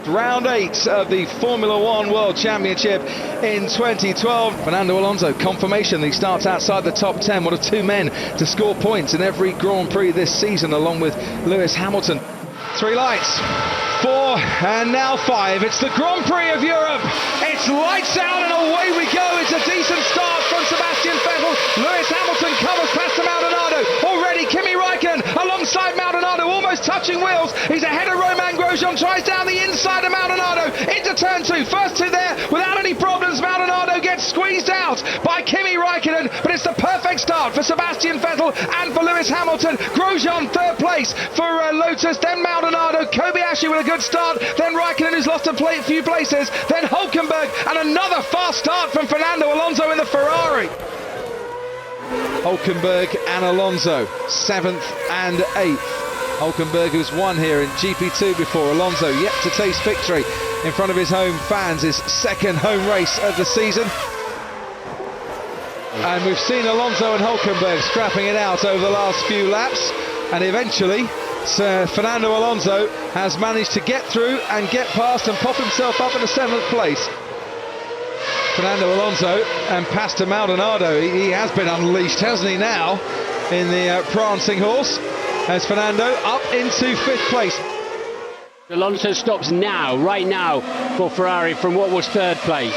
Round 8 of the Formula One World Championship in 2012. Fernando Alonso, confirmation that he starts outside the top 10. One of two men to score points in every Grand Prix this season, along with Lewis Hamilton. 3 lights, 4, and now 5. It's the Grand Prix of Europe. It's lights out and away we go. It's a decent start from Sebastian Vettel. Lewis Hamilton covers past Maldonado. Already Kimi Raikkonen alongside Maldonado, almost touching wheels. He's ahead of Romain Grosjean, tries down the inside of Maldonado into turn 2. First 2 there without any problems. Maldonado gets squeezed out by Kimi Raikkonen, but it's the perfect start for Sebastian Vettel and for Lewis Hamilton. Grosjean 3rd place for Lotus, then Maldonado, Kobayashi with a good start, then Raikkonen, who's lost a few places, then Hülkenberg, and another fast start from Fernando Alonso in the Ferrari. Hülkenberg and Alonso, 7th and 8th. Hülkenberg, who's won here in GP2 before. Alonso yet to taste victory in front of his home fans, his 2nd home race of the season. And we've seen Alonso and Hülkenberg scrapping it out over the last few laps, and eventually Fernando Alonso has managed to get through and get past and pop himself up in the 7th place. Fernando Alonso and Pastor Maldonado, he has been unleashed, hasn't he, now in the prancing horse, as Fernando up into 5th place. Alonso stops now, right now, for Ferrari from what was 3rd place.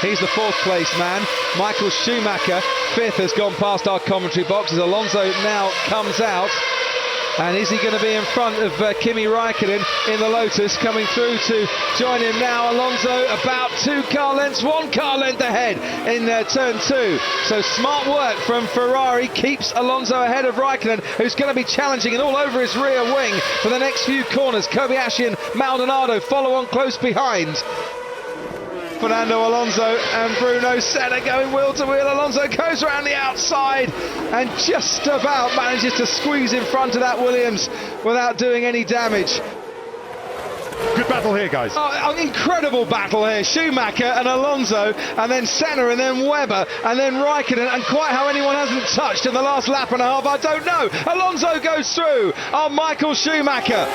He's the 4th place man. Michael Schumacher, 5th, has gone past our commentary box as Alonso now comes out. And is he going to be in front of Kimi Raikkonen in the Lotus, coming through to join him now? Alonso about 2 car lengths, 1 car length ahead in turn 2. So smart work from Ferrari, keeps Alonso ahead of Raikkonen, who's going to be challenging and all over his rear wing for the next few corners. Kobayashi and Maldonado follow on close behind. Fernando Alonso and Bruno Senna going wheel to wheel. Alonso goes around the outside and just about manages to squeeze in front of that Williams without doing any damage. Good battle here, guys. Oh, an incredible battle here. Schumacher and Alonso, and then Senna, and then Webber, and then Raikkonen, and quite how anyone hasn't touched in the last lap and a half, I don't know. Alonso goes through on Michael Schumacher.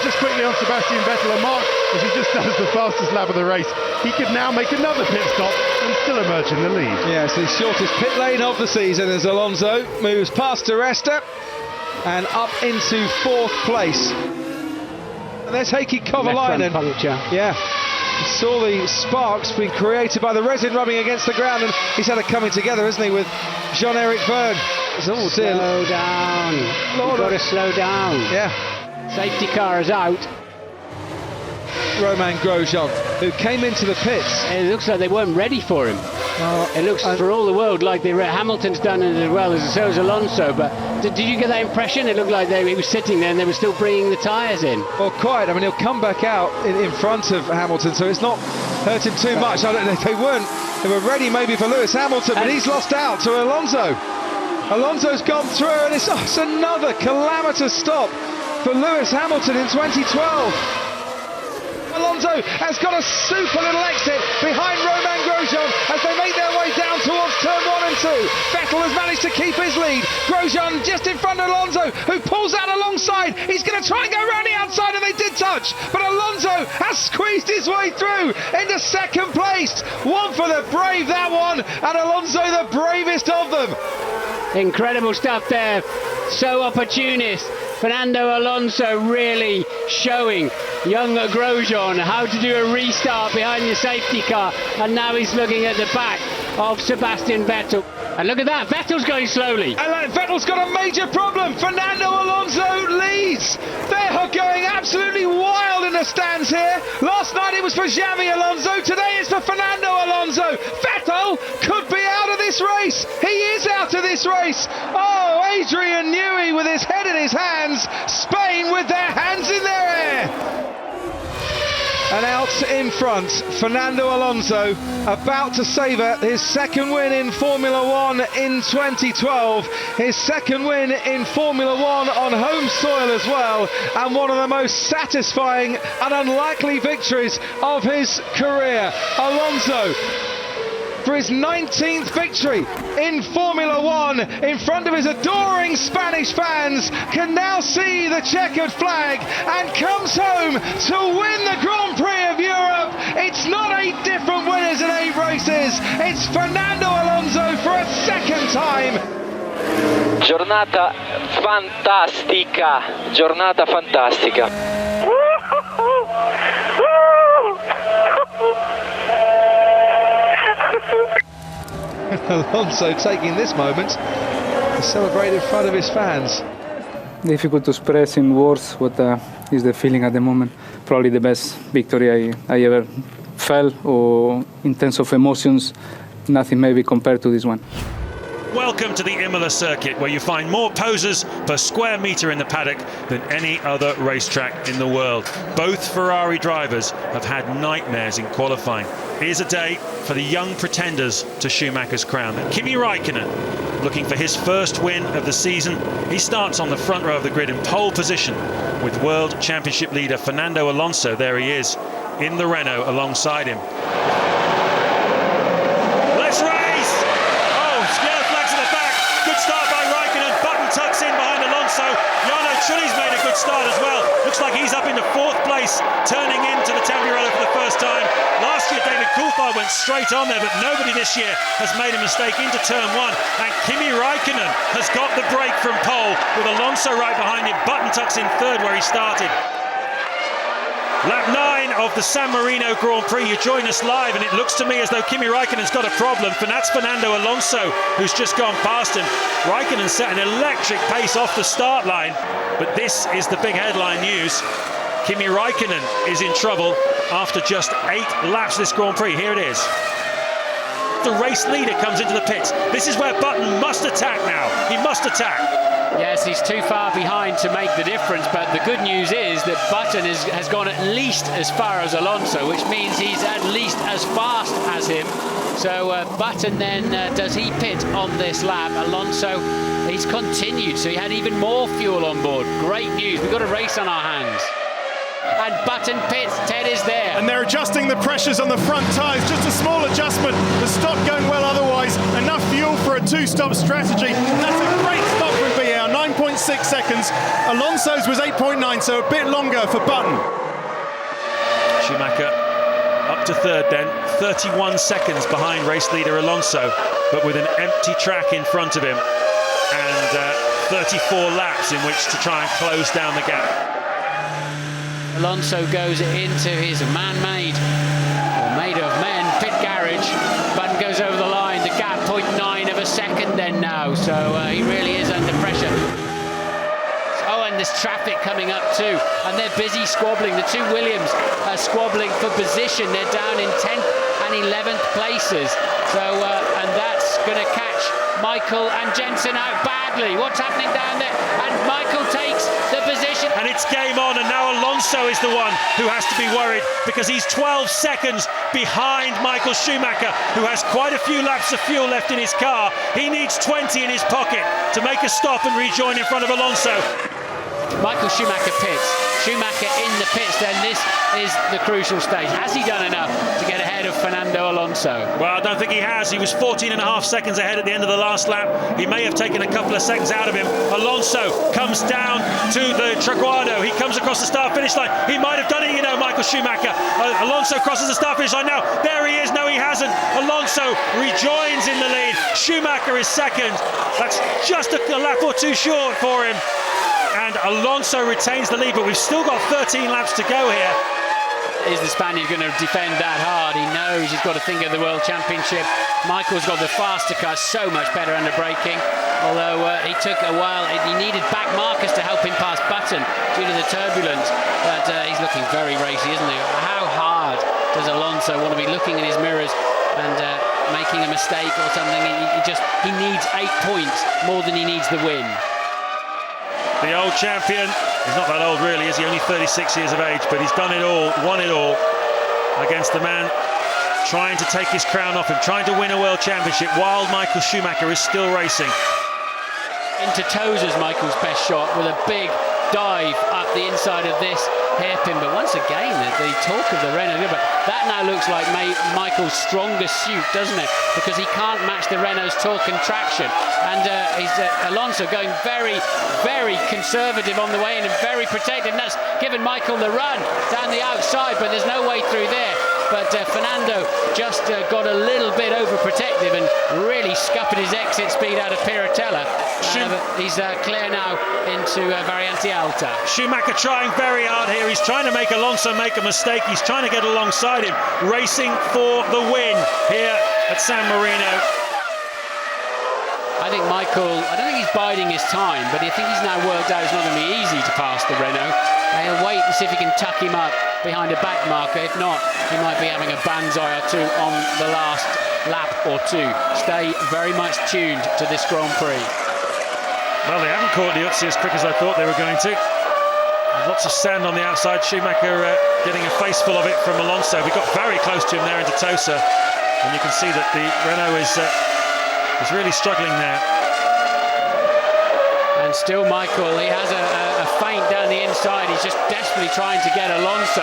Just quickly on Sebastian Vettel and Mark, as he just does the fastest lap of the race, he could now make another pit stop and still emerge in the lead. Yes, the shortest pit lane of the season as Alonso moves past Teresta and up into 4th place. And there's Heikki Kovalainen. Yeah, you saw the sparks being created by the resin rubbing against the ground, and he's had a coming together, hasn't he, with Jean-Eric Vergne. Slow down. You've got to slow down. Yeah. Safety car is out. Romain Grosjean, who came into the pits. It looks like they weren't ready for him. It looks for all the world like Hamilton's done it as well, as so has Alonso. But did you get that impression? It looked like he was sitting there and they were still bringing the tyres in. Well, quite. I mean, he'll come back out in front of Hamilton, so it's not hurt him too much. I don't know. They were ready maybe for Lewis Hamilton, but he's lost out to Alonso. Alonso's gone through, and it's another calamitous stop for Lewis Hamilton in 2012. Alonso has got a super little exit behind Romain Grosjean as they make their way down towards turn 1 and 2. Vettel has managed to keep his lead. Grosjean just in front of Alonso, who pulls out alongside. He's going to try and go around the outside, and they did touch, but Alonso has squeezed his way through into 2nd place. One for the brave, that one, and Alonso the bravest of them. Incredible stuff there. So opportunist. Fernando Alonso really showing young Grosjean how to do a restart behind the safety car, and now he's looking at the back of Sebastian Vettel. And look at that, Vettel's going slowly. And Vettel's got a major problem. Fernando Alonso leads. They are going absolutely wild in the stands here. Last night it was for Xavi Alonso, today it's for Fernando Alonso. Vettel could be out of this race. He is out of this race. Oh, Adrian Newey with his head in his hands. Spain with their hands in their air. And out in front, Fernando Alonso, about to savour his 2nd win in Formula One in 2012, his 2nd win in Formula One on home soil as well, and one of the most satisfying and unlikely victories of his career. Alonso for his 19th victory in Formula One in front of his adoring Spanish fans, can now see the checkered flag and comes home to win the Grand Prix of Europe. It's not 8 different winners in 8 races, it's Fernando Alonso for a second time. Giornata fantastica, giornata fantastica. Alonso taking this moment to celebrate in front of his fans. Difficult to express in words what is the feeling at the moment. Probably the best victory I ever felt, or in terms of emotions, nothing maybe compared to this one. Welcome to the Imola circuit, where you find more posers per square metre in the paddock than any other racetrack in the world. Both Ferrari drivers have had nightmares in qualifying. Here's a day for the young pretenders to Schumacher's crown. Kimi Raikkonen, looking for his first win of the season. He starts on the front row of the grid in pole position with World Championship leader Fernando Alonso. There he is in the Renault alongside him. Let's race! Oh, yellow flags at the back. Good start by Raikkonen. Button tucks in behind Alonso. Jarno Trulli's made a good start as well. Looks like he's up into 4th place, turning into the Tamburello for the first time. Last year, David Coulthard went straight on there, but nobody this year has made a mistake into turn 1. And Kimi Raikkonen has got the break from pole, with Alonso right behind him. Button tucks in 3rd where he started. Lap 9 of the San Marino Grand Prix. You join us live, and it looks to me as though Kimi Raikkonen's got a problem. And that's Fernando Alonso, who's just gone past him. Raikkonen set an electric pace off the start line, but this is the big headline news. Kimi Raikkonen is in trouble after just 8 laps this Grand Prix. Here it is. The race leader comes into the pits. This is where Button must attack now. He must attack. Yes, he's too far behind to make the difference, but the good news is that Button has gone at least as far as Alonso, which means he's at least as fast as him. So Button then, does he pit on this lap? Alonso, he's continued, so he had even more fuel on board. Great news, we've got a race on our hands. And Button pits, Ted is there. And they're adjusting the pressures on the front tyres, just a small adjustment. The stop going well otherwise, enough fuel for a 2-stop strategy. And that's a great stop from BR, 9.6 seconds. Alonso's was 8.9, so a bit longer for Button. Schumacher up to 3rd then, 31 seconds behind race leader Alonso, but with an empty track in front of him, and 34 laps in which to try and close down the gap. Alonso goes into his man-made, or made of men, pit garage. Button goes over the line, the gap 0.9 of a second then now, so he really is under pressure. Oh, and there's traffic coming up too, and they're busy squabbling. The 2 Williams are squabbling for position. They're down in 10th and 11th places, so and that's going to catch Michael and Jensen out badly. What's happening down there? And Michael takes the position. And it's game on, and now Alonso is the one who has to be worried, because he's 12 seconds behind Michael Schumacher, who has quite a few laps of fuel left in his car. He needs 20 in his pocket to make a stop and rejoin in front of Alonso. Michael Schumacher pits. Schumacher in the pits, then this is the crucial stage. Has he done enough to get ahead of Fernando Alonso? Well, I don't think he has. He was 14.5 seconds ahead at the end of the last lap. He may have taken a couple of seconds out of him. Alonso comes down to the Traguardo. He comes across the start-finish line. He might have done it, you know, Michael Schumacher. Alonso crosses the start-finish line now. There he is. No, he hasn't. Alonso rejoins in the lead. Schumacher is second. That's just a lap or 2 short for him. And Alonso retains the lead, but we've still got 13 laps to go here. Is the Spaniard going to defend that hard? He knows he's got to think of the World Championship. Michael's got the faster car, so much better under braking. Although he took a while, he needed back markers to help him pass Button due to the turbulence. But he's looking very racy, isn't he? How hard does Alonso want to be looking in his mirrors and making a mistake or something? He needs 8 points more than he needs the win. The old champion, he's not that old really, is he? Only 36 years of age, but he's done it all, won it all against the man trying to take his crown off him, trying to win a world championship while Michael Schumacher is still racing. Into Tozer's Michael's best shot with a big dive up the inside of this hairpin. But once again, the talk of the Renault, but that now looks like Michael's strongest suit, doesn't it? Because he can't match the Renault's torque and traction. And Alonso going very, very conservative on the way in and very protective. And that's given Michael the run down the outside, but there's no way through there. But Fernando just got a little bit overprotective and really scupped his exit speed out of Piratella. He's clear now into Variante Alta. Schumacher trying very hard here. He's trying to make Alonso make a mistake. He's trying to get alongside him, racing for the win here at San Marino. I think Michael, I don't think he's biding his time, but I think he's now worked out it's not going to be easy to pass the Renault. He'll wait and see if he can tuck him up behind a back marker. If not, he might be having a banzai or two on the last lap or two. Stay very much tuned to this Grand Prix. Well, they haven't caught Liuzzi as quick as I thought they were going to. Lots of sand on the outside. Schumacher getting a face full of it from Alonso. We got very close to him there into Tosa, and you can see that the Renault is really struggling there. And still Michael, he has a feint down the inside. He's just desperately trying to get Alonso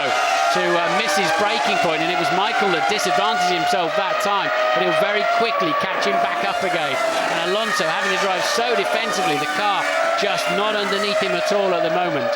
to miss his braking point, and it was Michael that disadvantaged himself that time, but he'll very quickly catch him back up again. And Alonso having to drive so defensively, the car just not underneath him at all at the moment.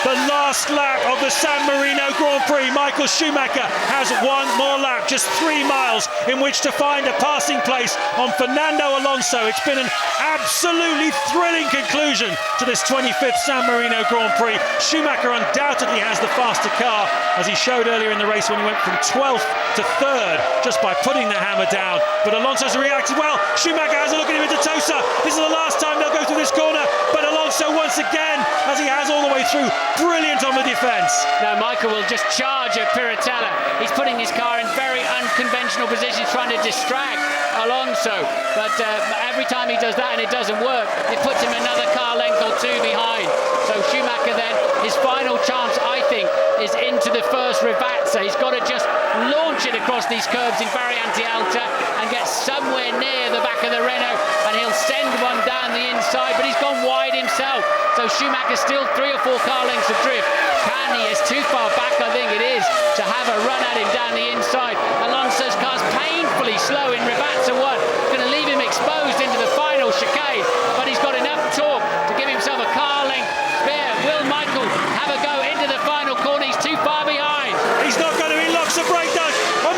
The last lap of the San Marino Grand Prix. Michael Schumacher has one more lap, just 3 miles in which to find a passing place on Fernando Alonso. It's been an absolutely thrilling conclusion to this 25th San Marino Grand Prix. Schumacher undoubtedly has the faster car, as he showed earlier in the race when he went from 12th to 3rd just by putting the hammer down. But Alonso's reacted well. Schumacher has a look at him into Tosa. This is the last time they'll go through this corner, but Alonso once again, as he has all the way through, brilliant on the defence. Now Michael will just charge at Piratella. He's putting his car in very unconventional positions, trying to distract Alonso. But every time he does that and it doesn't work, it puts him another car length or two behind. So Schumacher then, his final chance, I think, is into the first Rivazza. He's got to just launch it across these curves in Variante Alta and get somewhere near the back of the Renault, and he'll send one down the inside, but he's gone wide himself. So Schumacher's still 3 or 4 car lengths adrift. Can he? It's too far back, I think it is, to have a run at him down the inside. Alonso's car's painfully slow in Rivazza 1. It's going to leave him exposed into the final chicane, but he's got enough torque to give himself a car length spare. Will Michael have a go into the final corner? He's too far behind. He's not going to. He locks the breakdown.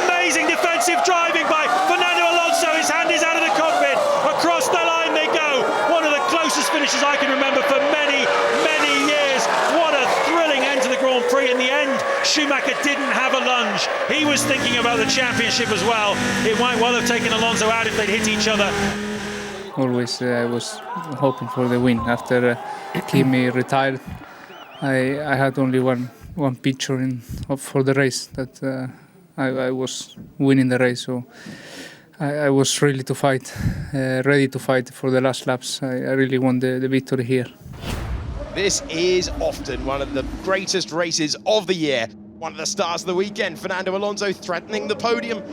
Amazing defensive driving by Fernando Alonso. His hand is out of the cockpit. Across the line they go. One of the closest finishes I can remember for many, many years. What a thrilling end to the Grand Prix. In the end, Schumacher didn't have a lunge. He was thinking about the championship as well. It might well have taken Alonso out if they'd hit each other. Always I was hoping for the win. After Kimi retired, I had only one picture for the race, that I was winning the race. So I was ready to fight for the last laps. I really want the victory here. This is often one of the greatest races of the year. One of the stars of the weekend, Fernando Alonso threatening the podium.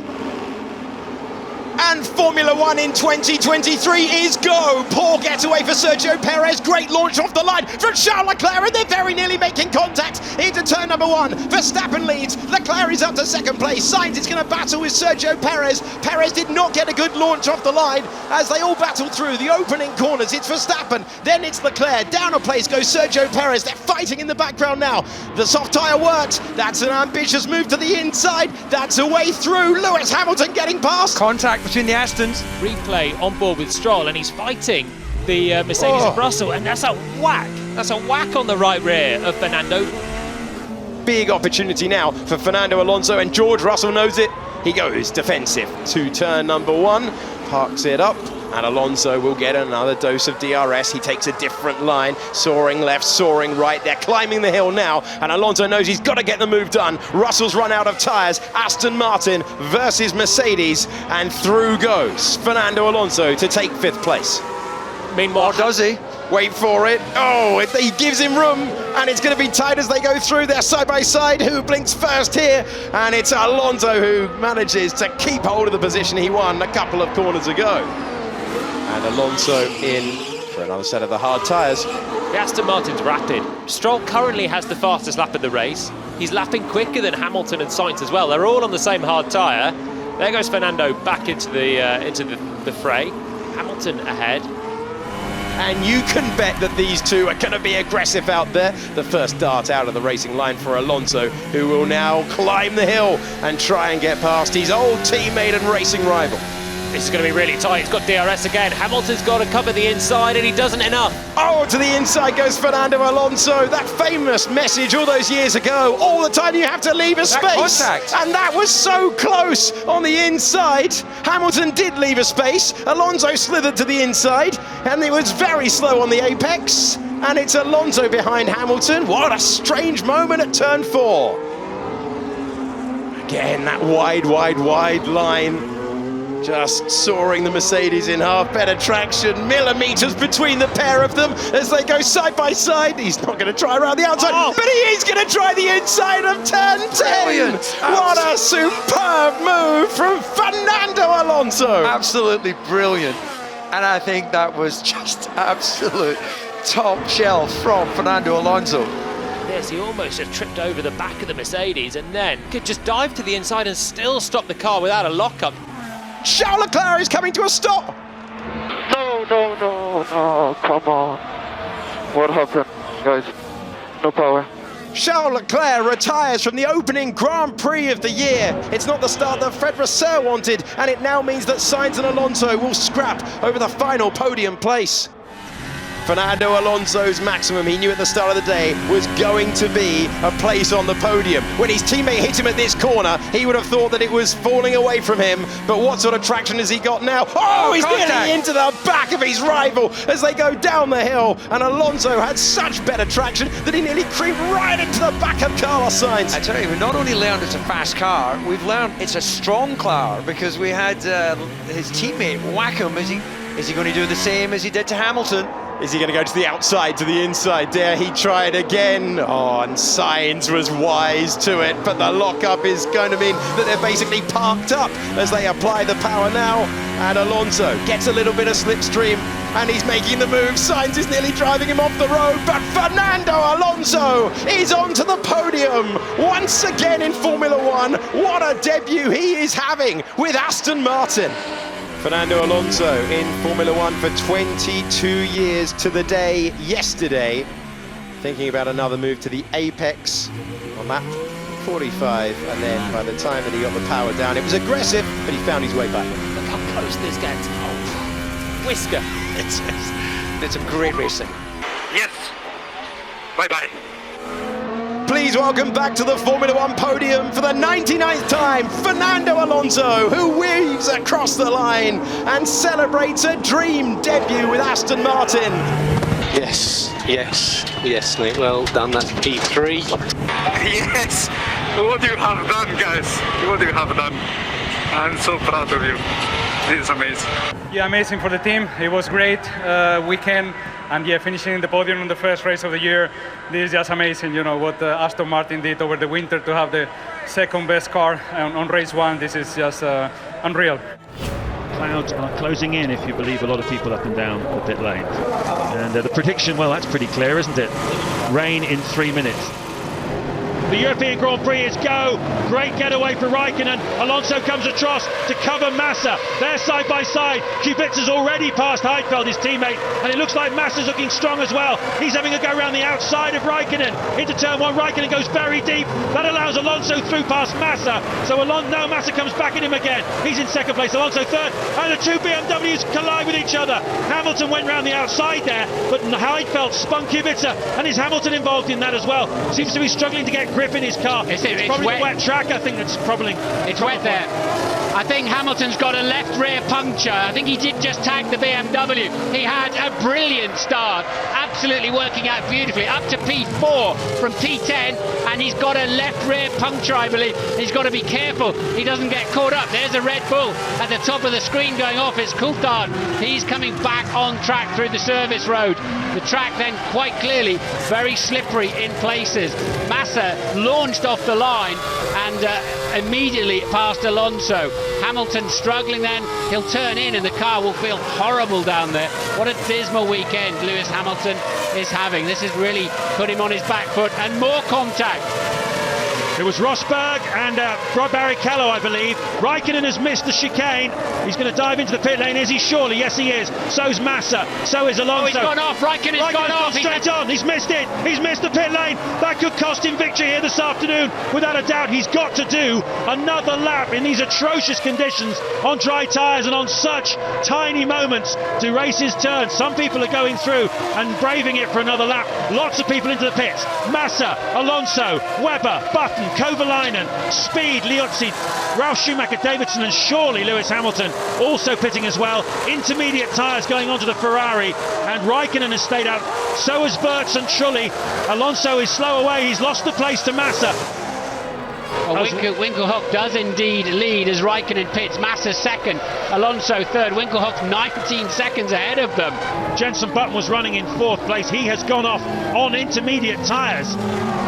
And Formula One in 2023 is go! Poor getaway for Sergio Perez, great launch off the line from Charles Leclerc, and they're very nearly making contact into turn number 1. Verstappen leads, Leclerc is up to second place, Sainz is going to battle with Sergio Perez. Perez did not get a good launch off the line as they all battle through the opening corners. It's Verstappen, then it's Leclerc, down a place goes Sergio Perez. They're fighting in the background now. The soft tyre works, that's an ambitious move to the inside, that's a way through. Lewis Hamilton getting past. Contact between the Astons. Replay on board with Stroll, and he's fighting the Mercedes of Russell, and that's a whack. That's a whack on the right rear of Fernando. Big opportunity now for Fernando Alonso, and George Russell knows it. He goes defensive to turn number 1, parks it up, and Alonso will get another dose of DRS. He takes a different line, soaring left, soaring right. They're climbing the hill now, and Alonso knows he's got to get the move done. Russell's run out of tyres. Aston Martin versus Mercedes, and through goes Fernando Alonso to take 5th place. Meanwhile, does he? Wait for it. Oh, he gives him room, and it's going to be tight as they go through. They're side by side. Who blinks first here? And it's Alonso who manages to keep hold of the position he won a couple of corners ago. And Alonso in for another set of the hard tyres. The Aston Martin's rapid. Stroll currently has the fastest lap of the race. He's lapping quicker than Hamilton and Sainz as well. They're all on the same hard tyre. There goes Fernando back into the fray. Hamilton ahead. And you can bet that these two are going to be aggressive out there. The first dart out of the racing line for Alonso, who will now climb the hill and try and get past his old teammate and racing rival. This is going to be really tight. He's got DRS again. Hamilton's got to cover the inside, and he doesn't enough. Oh, to the inside goes Fernando Alonso. That famous message all those years ago. All the time you have to leave a space. Contact. And that was so close on the inside. Hamilton did leave a space. Alonso slithered to the inside, and it was very slow on the apex. And it's Alonso behind Hamilton. What a strange moment at turn 4. Again, that wide line. Just soaring the Mercedes in half, better traction, millimetres between the pair of them as they go side by side. He's not going to try around the outside, but he is going to try the inside of turn 10. Brilliant. What a superb move from Fernando Alonso. Absolutely brilliant. And I think that was just absolute top shelf from Fernando Alonso. Yes, he almost just tripped over the back of the Mercedes and then could just dive to the inside and still stop the car without a lockup. Charles Leclerc is coming to a stop. No, come on. What happened, guys? No power. Charles Leclerc retires from the opening Grand Prix of the year. It's not the start that Fred Russell wanted, and it now means that Sainz and Alonso will scrap over the final podium place. Fernando Alonso's maximum, he knew at the start of the day, was going to be a place on the podium. When his teammate hit him at this corner, he would have thought that it was falling away from him. But what sort of traction has he got now? Oh, he's nearly into the back of his rival as they go down the hill. And Alonso had such better traction that he nearly creeped right into the back of Carlos Sainz. I tell you, we've not only learned it's a fast car, we've learned it's a strong car, because we had his teammate whack him. Is he going to do the same as he did to Hamilton? Is he going to go to the outside, to the inside? Dare he try it again? Oh, and Sainz was wise to it, but the lockup is going to mean that they're basically parked up as they apply the power now. And Alonso gets a little bit of slipstream, and he's making the move. Sainz is nearly driving him off the road, but Fernando Alonso is onto the podium once again in Formula One. What a debut he is having with Aston Martin. Fernando Alonso in Formula One for 22 years to the day yesterday. Thinking about another move to the apex on lap 45, and then by the time that he got the power down, it was aggressive, but he found his way back. Look how close this gets. Oh, whisker. It's some great racing. Yes. Bye-bye. Please welcome back to the Formula One podium for the 99th time, Fernando Alonso, who weaves across the line and celebrates a dream debut with Aston Martin. Yes, mate, well done, that's P3. Yes. What you have done, guys. What you have done. I'm so proud of you. This is amazing. Yeah, amazing for the team. It was great weekend. And yeah, finishing the podium on the first race of the year, this is just amazing. You know, what Aston Martin did over the winter to have the second best car on race one. This is just unreal. Clouds are closing in, if you believe a lot of people up and down the pit lane. And the prediction, well, that's pretty clear, isn't it? Rain in 3 minutes. The European Grand Prix is go. Great getaway for Raikkonen. Alonso comes across to cover Massa. They're side by side. Kubica's already passed Heidfeld, his teammate, and it looks like Massa's looking strong as well. He's having a go around the outside of Raikkonen into turn 1. Raikkonen goes very deep. That allows Alonso through past Massa. So now Massa comes back at him again. He's in second place. Alonso third, and the two BMWs collide with each other. Hamilton went round the outside there, but Heidfeld spun Kubica, and is Hamilton involved in that as well? Seems to be struggling to get grip in his car. It's probably wet. the wet track, I think, that's probably... It's wet there. I think Hamilton's got a left rear puncture. I think he did just tag the BMW. He had a brilliant start, absolutely working out beautifully, up to P4 from P10, and he's got a left rear puncture, I believe. He's got to be careful he doesn't get caught up. There's a Red Bull at the top of the screen going off. It's Coulthard. He's coming back on track through the service road. The track then quite clearly very slippery in places. Massa launched off the line and immediately past Alonso. Hamilton struggling then, he'll turn in and the car will feel horrible down there. What a dismal weekend Lewis Hamilton is having. This has really put him on his back foot, and more contact. It was Rosberg and Barrichello, I believe. Raikkonen has missed the chicane. He's going to dive into the pit lane. Is he? Surely. Yes, he is. So's Massa. So is Alonso. Oh, he's gone off. Raikkonen's gone off. Straight on. He's missed it. He's missed the pit lane. That could cost him victory here this afternoon. Without a doubt, he's got to do another lap in these atrocious conditions on dry tyres and on such tiny moments to race his turn. Some people are going through and braving it for another lap. Lots of people into the pits. Massa, Alonso, Webber, Button, Kovalainen, Speed, Liuzzi, Ralf Schumacher, Davidson and surely Lewis Hamilton also pitting as well. Intermediate tyres going onto the Ferrari, and Raikkonen has stayed out. So has Wirtz and Trulli. Alonso is slow away. He's lost the place to Massa. Well, Winkelhock does indeed lead as Raikkonen pits. Massa second, Alonso third. Winkelhock 19 seconds ahead of them. Jenson Button was running in fourth place. He has gone off on intermediate tyres.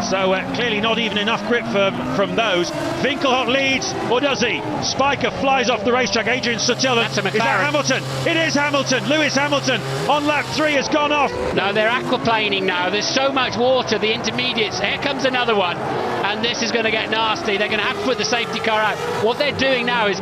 So clearly not even enough grip from those. Winkelhock leads, or does he? Spiker flies off the racetrack. Adrian Sutil. That's a McLaren. Is that Hamilton? It is Hamilton. Lewis Hamilton on lap 3 has gone off. No, they're aquaplaning now. There's so much water, the intermediates. Here comes another one. And this is going to get nasty. They're going to have to put the safety car out. What they're doing now is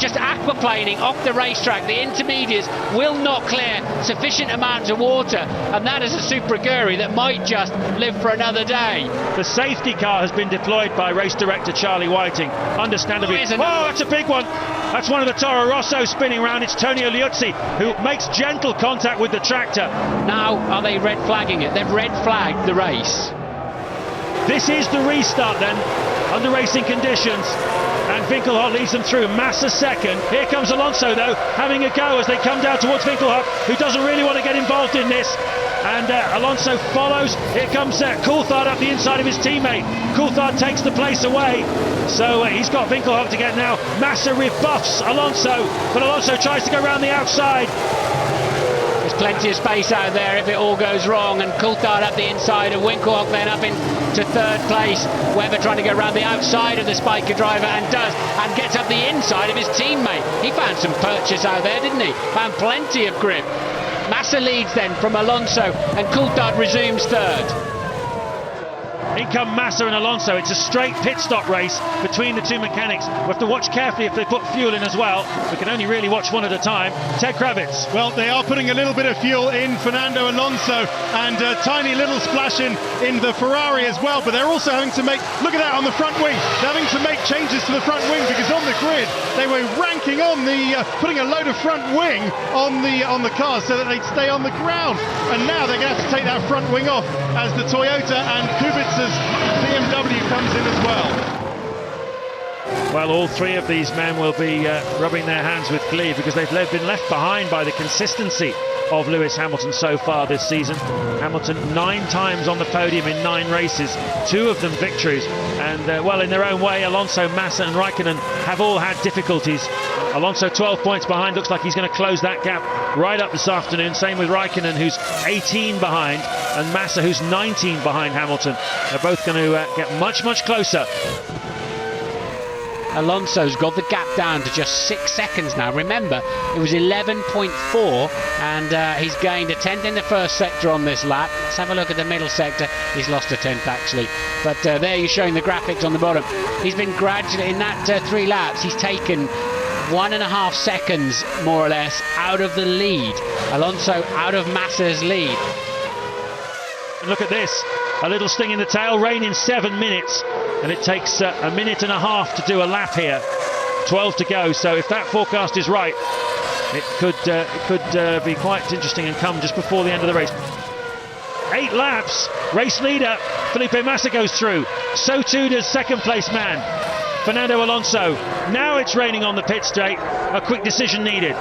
just aquaplaning off the racetrack. The intermediates will not clear sufficient amounts of water, and that is a Superaguri that might just live for another day. The safety car has been deployed by race director Charlie Whiting, understandably. Oh, that's a big one. That's one of the Toro Rosso spinning around. It's Tonio Liuzzi who makes gentle contact with the tractor. Now are they red flagging it? They've red flagged the race. This is the restart then, under racing conditions, and Winkelhock leads them through. Massa second. Here comes Alonso though, having a go as they come down towards Winkelhock, who doesn't really want to get involved in this. And Alonso follows. Here comes Coulthard up the inside of his teammate. Coulthard takes the place away. So he's got Winkelhock to get now. Massa rebuffs Alonso, but Alonso tries to go around the outside. There's plenty of space out there if it all goes wrong, and Coulthard up the inside of Winkelhock, then up into third place. Webber trying to go around the outside of the Spiker driver and does, and gets up the inside of his teammate. He found some purchase out there, didn't he? Found plenty of grip. Massa leads then from Alonso, and Coulthard resumes third. In come Massa and Alonso. It's a straight pit stop race between the two mechanics. We have to watch carefully if they put fuel in as well. We can only really watch one at a time. Ted Kravitz. Well, they are putting a little bit of fuel in Fernando Alonso, and a tiny little splash in the Ferrari as well, but they're also having to make, look at that on the front wing, they're having to make changes to the front wing because on the grid they were ranking on the, putting a load of front wing on the cars so that they'd stay on the ground, and now they're going to have to take that front wing off as the Toyota and Kubica's BMW comes in as well. Well, all three of these men will be rubbing their hands with glee because they've been left behind by the consistency of Lewis Hamilton so far this season. Hamilton 9 times on the podium in 9 races, 2 of them victories, and well, in their own way, Alonso, Massa and Raikkonen have all had difficulties. Alonso 12 points behind, looks like he's going to close that gap right up this afternoon. Same with Raikkonen, who's 18 behind, and Massa, who's 19 behind Hamilton. They're both going to get much, much closer. Alonso's got the gap down to just 6 seconds now. Remember, it was 11.4, and he's gained a 10th in the first sector on this lap. Let's have a look at the middle sector. He's lost a 10th actually, but there you're showing the graphics on the bottom. He's been gradually, in that 3 laps, he's taken 1.5 seconds more or less out of the lead. Alonso out of Massa's lead. And look at this, a little sting in the tail, rain in 7 minutes, and it takes a minute and a half to do a lap here. 12 to go, so if that forecast is right, it could be quite interesting and come just before the end of the race. 8 laps, race leader Felipe Massa goes through, so too does second place man Fernando Alonso. Now it's raining on the pit straight, a quick decision needed.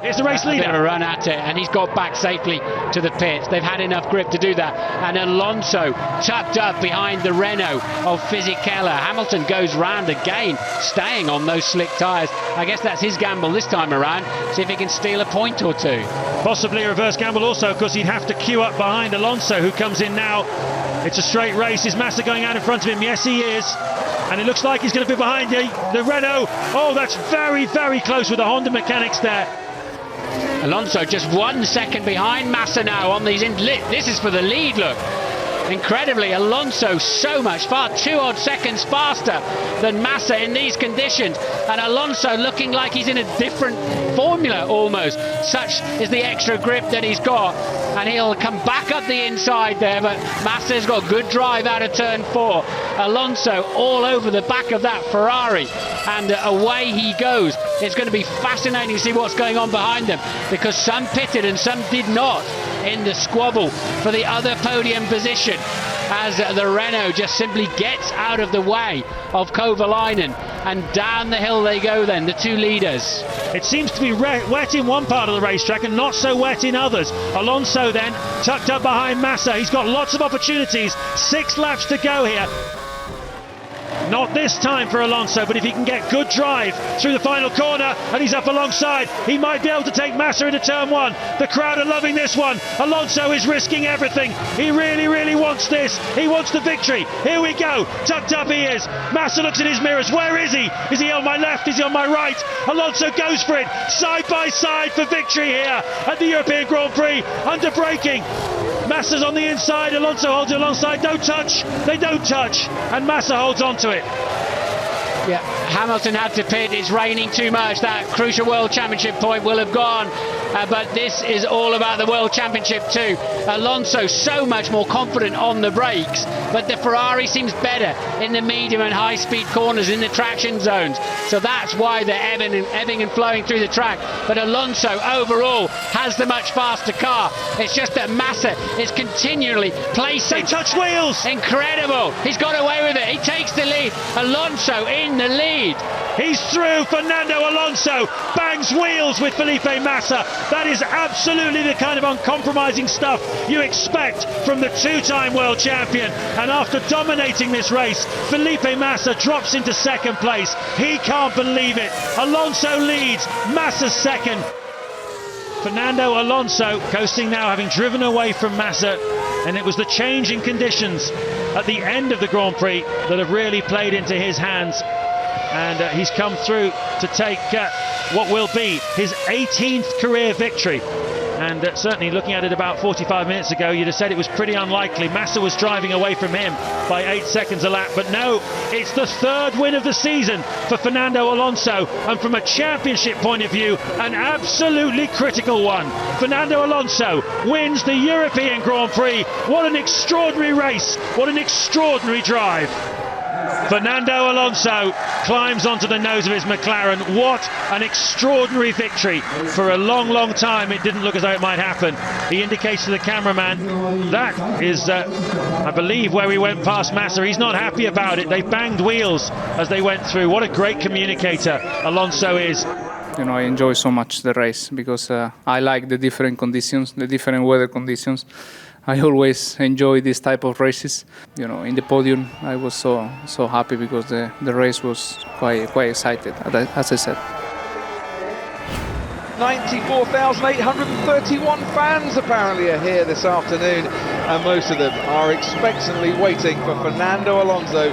Here's the race leader. A bit of a run at it, and he's got back safely to the pits. They've had enough grip to do that. And Alonso tucked up behind the Renault of Fisichella. Hamilton goes round again, staying on those slick tyres. I guess that's his gamble this time around. See if he can steal a point or 2. Possibly a reverse gamble also, because he'd have to queue up behind Alonso, who comes in now It's a straight race. Is Massa going out in front of him? Yes, he is. And it looks like he's going to be behind the Renault. Oh, that's very, very close with the Honda mechanics there. Alonso just 1 second behind Massa now on these. This is for the lead, look. Incredibly, Alonso so much 2 odd seconds faster than Massa in these conditions, and Alonso looking like he's in a different formula almost. Such is the extra grip that he's got, and he'll come back up the inside there, but Massa's got good drive out of turn 4. Alonso all over the back of that Ferrari, and away he goes. It's going to be fascinating to see what's going on behind them, because some pitted and some did not in the squabble for the other podium position, as the Renault just simply gets out of the way of Kovalainen, and down the hill they go then, the 2 leaders. It seems to be wet in one part of the racetrack and not so wet in others. Alonso then tucked up behind Massa. He's got lots of opportunities. 6 laps to go here. Not this time for Alonso, but if he can get good drive through the final corner and he's up alongside, he might be able to take Massa into turn 1. The crowd are loving this one. Alonso is risking everything. He really, really wants this. He wants the victory. Here we go. Tucked up he is. Massa looks in his mirrors. Where is he? Is he on my left? Is he on my right? Alonso goes for it. Side by side for victory here at the European Grand Prix. Under braking. Massa's on the inside, Alonso holds it alongside, don't touch, they don't touch, and Massa holds on to it. Yeah, Hamilton had to pit, it's raining too much, that crucial World Championship point will have gone, but this is all about the World Championship too. Alonso so much more confident on the brakes, but the Ferrari seems better in the medium and high speed corners in the traction zones, so that's why they're ebbing and flowing through the track. But Alonso overall has the much faster car. It's just that Massa is continually placing. They touch wheels! Incredible! He's got away with it, he takes the lead. Alonso in the lead. He's through. Fernando Alonso bangs wheels with Felipe Massa. That is absolutely the kind of uncompromising stuff you expect from the 2-time world champion. And after dominating this race, Felipe Massa drops into 2nd place. He can't believe it. Alonso leads, Massa 2nd. Fernando Alonso coasting now, having driven away from Massa, and it was the change in conditions at the end of the Grand Prix that have really played into his hands, and he's come through to take what will be his 18th career victory. And certainly looking at it about 45 minutes ago, you'd have said it was pretty unlikely. Massa was driving away from him by 8 seconds a lap, but no, it's the 3rd win of the season for Fernando Alonso, and from a championship point of view, an absolutely critical one. Fernando Alonso wins the European Grand Prix. What an extraordinary race, what an extraordinary drive. Fernando Alonso climbs onto the nose of his McLaren. What an extraordinary victory. For a long, long time it didn't look as though it might happen. He indicates to the cameraman that is, I believe, where we went past Massa. He's not happy about it. They banged wheels as they went through. What a great communicator Alonso is. You know, I enjoy so much the race because I like the different conditions, the different weather conditions. I always enjoy this type of races. You know, in the podium, I was so happy because the race was quite excited, as I said. 94,831 fans apparently are here this afternoon, and most of them are expectantly waiting for Fernando Alonso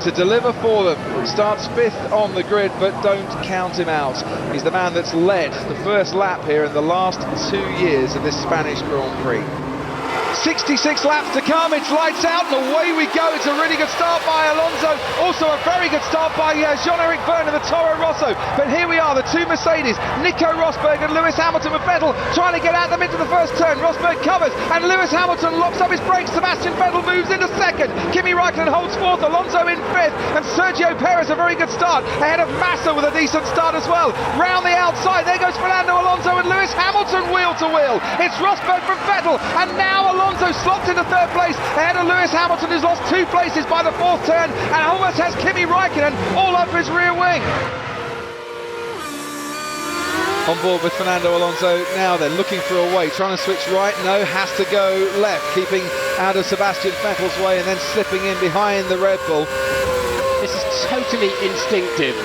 to deliver for them. Starts 5th on the grid, but don't count him out. He's the man that's led the first lap here in the last 2 years of this Spanish Grand Prix. 66 laps to come, it's lights out and away we go. It's a really good start by Alonso, also a very good start by Jean-Eric Vergne and the Toro Rosso. But here we are, the 2 Mercedes, Nico Rosberg and Lewis Hamilton with Vettel trying to get at them into the first turn. Rosberg covers and Lewis Hamilton locks up his brakes. Sebastian Vettel moves into 2nd. Kimi Raikkonen holds 4th, Alonso in 5th, and Sergio Perez a very good start ahead of Massa with a decent start as well. Round the outside, there goes Fernando Alonso and Lewis Hamilton wheel to wheel. It's Rosberg from Vettel, and now Alonso slots into 3rd place ahead of Lewis Hamilton, who's lost 2 places by the 4th turn and almost has Kimi Raikkonen all over his rear wing. On board with Fernando Alonso now then, looking for a way, trying to switch right, no, has to go left, keeping out of Sebastian Vettel's way and then slipping in behind the Red Bull. This is totally instinctive.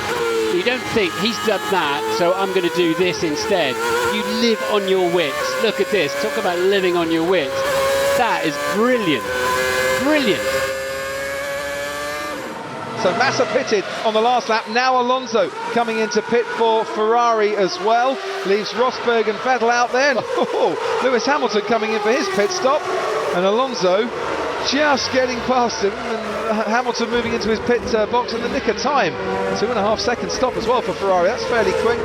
You don't think he's done that, so I'm going to do this instead. You live on your wits. Look at this, talk about living on your wits. That is brilliant. Brilliant. So Massa pitted on the last lap. Now Alonso coming into pit for Ferrari as well. Leaves Rosberg and Vettel out there. Oh, Lewis Hamilton coming in for his pit stop. And Alonso just getting past him. And Hamilton moving into his pit box in the nick of time. 2.5 second stop as well for Ferrari. That's fairly quick.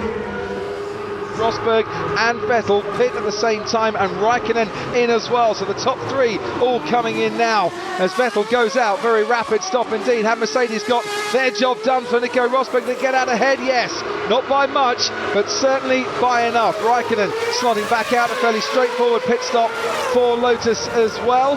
Rosberg and Vettel pit at the same time, and Raikkonen in as well. So the top three all coming in now as Vettel goes out. Very rapid stop indeed. Have Mercedes got their job done for Nico Rosberg to get out ahead? Yes, not by much, but certainly by enough. Raikkonen slotting back out. A fairly straightforward pit stop for Lotus as well.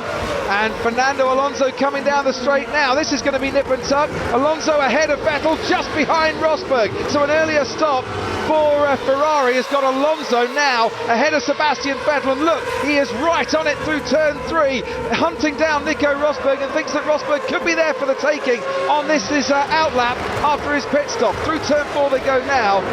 And Fernando Alonso coming down the straight now. This is going to be nip and tuck. Alonso ahead of Vettel, just behind Rosberg. So an earlier stop for Ferrari has got Alonso now ahead of Sebastian Vettel, and look, he is right on it through turn 3, hunting down Nico Rosberg, and thinks that Rosberg could be there for the taking on this outlap after his pit stop. Through turn 4 they go now.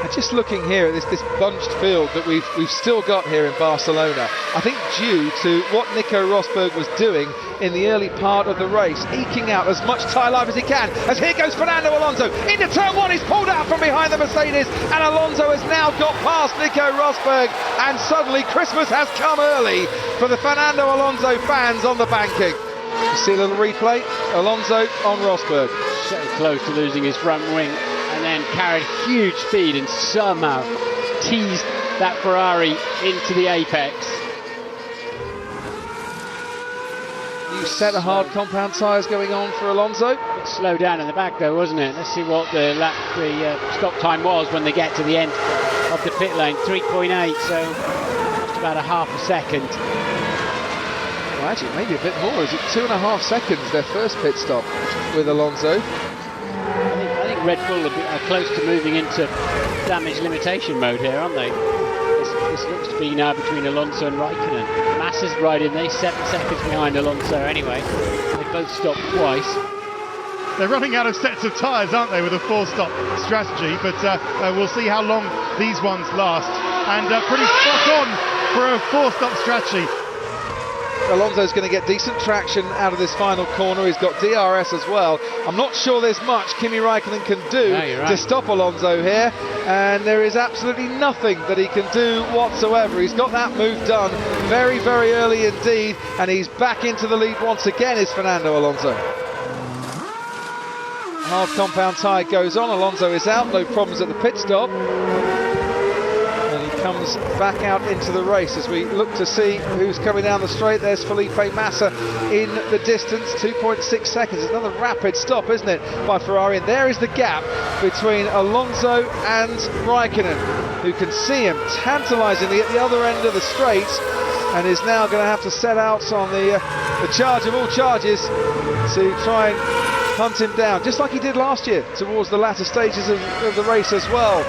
And just looking here at this bunched field that we've still got here in Barcelona, I think due to what Nico Rosberg was doing in the early part of the race, eking out as much tyre life as he can, as here goes Fernando Alonso into turn 1. He's pulled out from behind the Mercedes, and Alonso has now got past Nico Rosberg, and suddenly Christmas has come early for the Fernando Alonso fans on the banking. You see a little replay, Alonso on Rosberg. So close to losing his front wing, and then carried huge speed and somehow teased that Ferrari into the apex. New set of hard compound tyres going on for Alonso. A bit slow down in the back though, wasn't it? Let's see what the stop time was when they get to the end of the pit lane. 3.8, so just about a half a second. Well, actually, maybe a bit more. Is it 2.5 seconds, their first pit stop with Alonso? I think Red Bull are close to moving into damage limitation mode here, aren't they? This looks to be now between Alonso and Raikkonen. Massa's right in there, 7 seconds behind Alonso anyway. They both stopped twice. They're running out of sets of tyres, aren't they, with a 4-stop strategy, but we'll see how long these ones last. And pretty spot on for a 4-stop strategy. Alonso's going to get decent traction out of this final corner. He's got DRS as well. I'm not sure there's much Kimi Raikkonen can do to stop Alonso here, and there is absolutely nothing that he can do whatsoever. He's got that move done very, very early indeed, and he's back into the lead once again, is Fernando Alonso. Hard compound tyre goes on. Alonso is out, no problems at the pit stop. Comes back out into the race as we look to see who's coming down the straight. There's Felipe Massa in the distance, 2.6 seconds. It's another rapid stop, isn't it, by Ferrari? And there is the gap between Alonso and Raikkonen, who can see him tantalisingly at the other end of the straight, and is now going to have to set out on the charge of all charges to try and hunt him down, just like he did last year towards the latter stages of the race as well.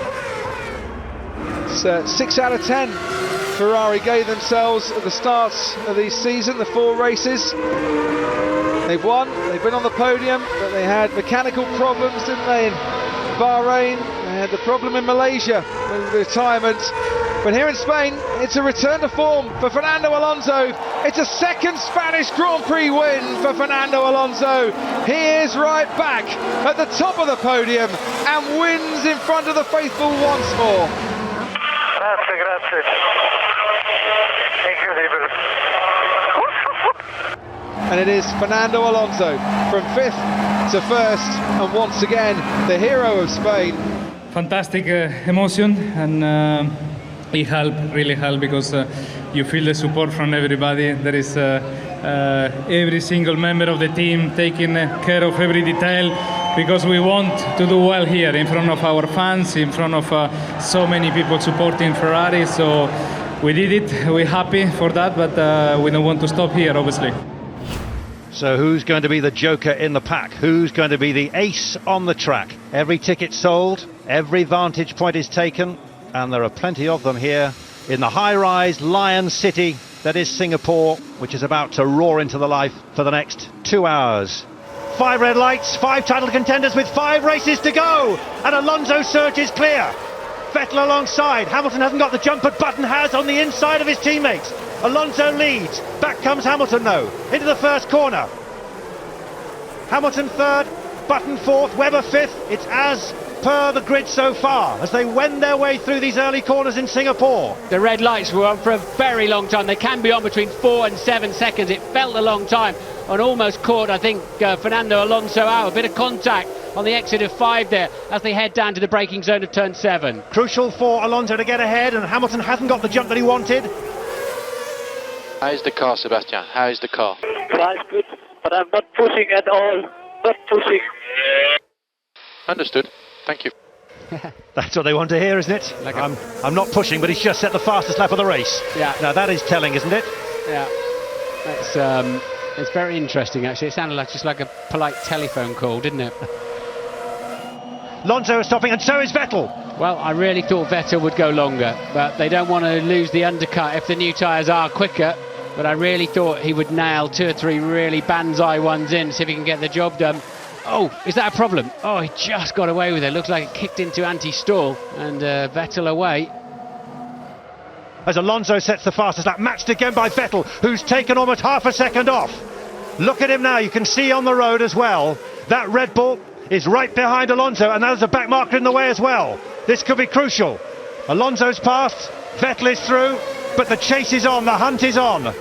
6 out of 10 Ferrari gave themselves at the start of the season, the 4 races. They've won, they've been on the podium, but they had mechanical problems, didn't they, in Bahrain? They had the problem in Malaysia with retirement. But here in Spain, it's a return to form for Fernando Alonso. It's a second Spanish Grand Prix win for Fernando Alonso. He is right back at the top of the podium and wins in front of the faithful once more. Grazie. Incredible. And it is Fernando Alonso from 5th to 1st, and once again the hero of Spain. Fantastic emotion, and it really helped because you feel the support from everybody. There is every single member of the team taking care of every detail, because we want to do well here in front of our fans, in front of so many people supporting Ferrari. So we did it, we're happy for that, but we don't want to stop here, obviously. So who's going to be the joker in the pack? Who's going to be the ace on the track? Every ticket sold, every vantage point is taken, and there are plenty of them here in the high-rise Lion City that is Singapore, which is about to roar into the life for the next 2 hours. 5 red lights, 5 title contenders with 5 races to go, and Alonso's surge is clear. Vettel alongside. Hamilton hasn't got the jump, but Button has on the inside of his teammates. Alonso leads. Back comes Hamilton though, into the first corner. Hamilton third, Button fourth, Webber fifth. It's as per the grid so far as they wend their way through these early corners in Singapore. The red lights were on for a very long time. They can be on between 4 and 7 seconds. It felt a long time and almost caught, I think, Fernando Alonso out. A bit of contact on the exit of 5 there as they head down to the braking zone of turn 7. Crucial for Alonso to get ahead, and Hamilton hasn't got the jump that he wanted. How's the car, Sebastian? How's the car? Drive good, but I'm not pushing at all. Not pushing. Understood. Thank you. That's what they want to hear, isn't it? I'm not pushing, but he's just set the fastest lap of the race. Yeah. Now that is telling, isn't it? Yeah. It's very interesting, actually. It sounded like just like a polite telephone call, didn't it? Alonso is stopping, and so is Vettel. Well, I really thought Vettel would go longer, but they don't want to lose the undercut if the new tyres are quicker. But I really thought he would nail 2 or 3 really banzai ones in, see if he can get the job done. Oh, is that a problem? Oh, he just got away with it. Looks like it kicked into anti-stall, and Vettel away. As Alonso sets the fastest lap, matched again by Vettel, who's taken almost half a second off. Look at him now, you can see on the road as well. That Red Bull is right behind Alonso, and there's a back marker in the way as well. This could be crucial. Alonso's passed, Vettel is through, but the chase is on, the hunt is on.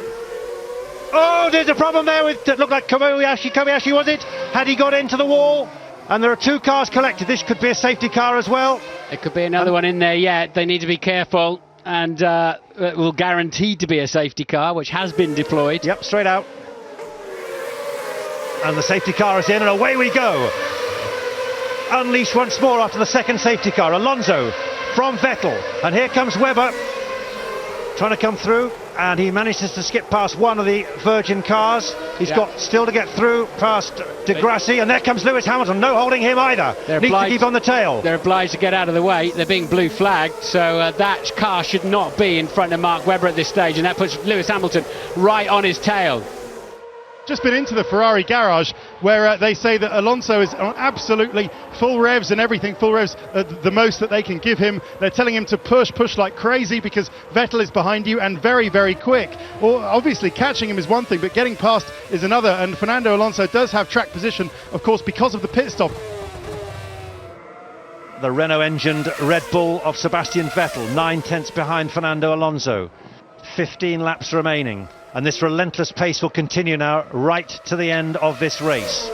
Oh, there's a problem there with, it looked like Kobayashi was it? Had he got into the wall? And there are 2 cars collected. This could be a safety car as well. It could be another one in there yet. They need to be careful, and it will guaranteed to be a safety car, which has been deployed. Yep, straight out. And the safety car is in, and away we go. Unleashed once more after the second safety car. Alonso from Vettel, and here comes Webber trying to come through, and he manages to skip past one of the Virgin cars. He's got still to get through past De Grassi, and there comes Lewis Hamilton. No holding him either. Needs to keep on the tail. They're obliged to get out of the way. They're being blue flagged, so that car should not be in front of Mark Webber at this stage, and that puts Lewis Hamilton right on his tail. Just been into the Ferrari garage where they say that Alonso is on absolutely full revs and everything, full revs, the most that they can give him. They're telling him to push like crazy because Vettel is behind you and very, very quick. Well, obviously catching him is one thing, but getting past is another, and Fernando Alonso does have track position, of course, because of the pit stop. The Renault-engined Red Bull of Sebastian Vettel, 9 tenths behind Fernando Alonso. 15 laps remaining. And this relentless pace will continue now right to the end of this race.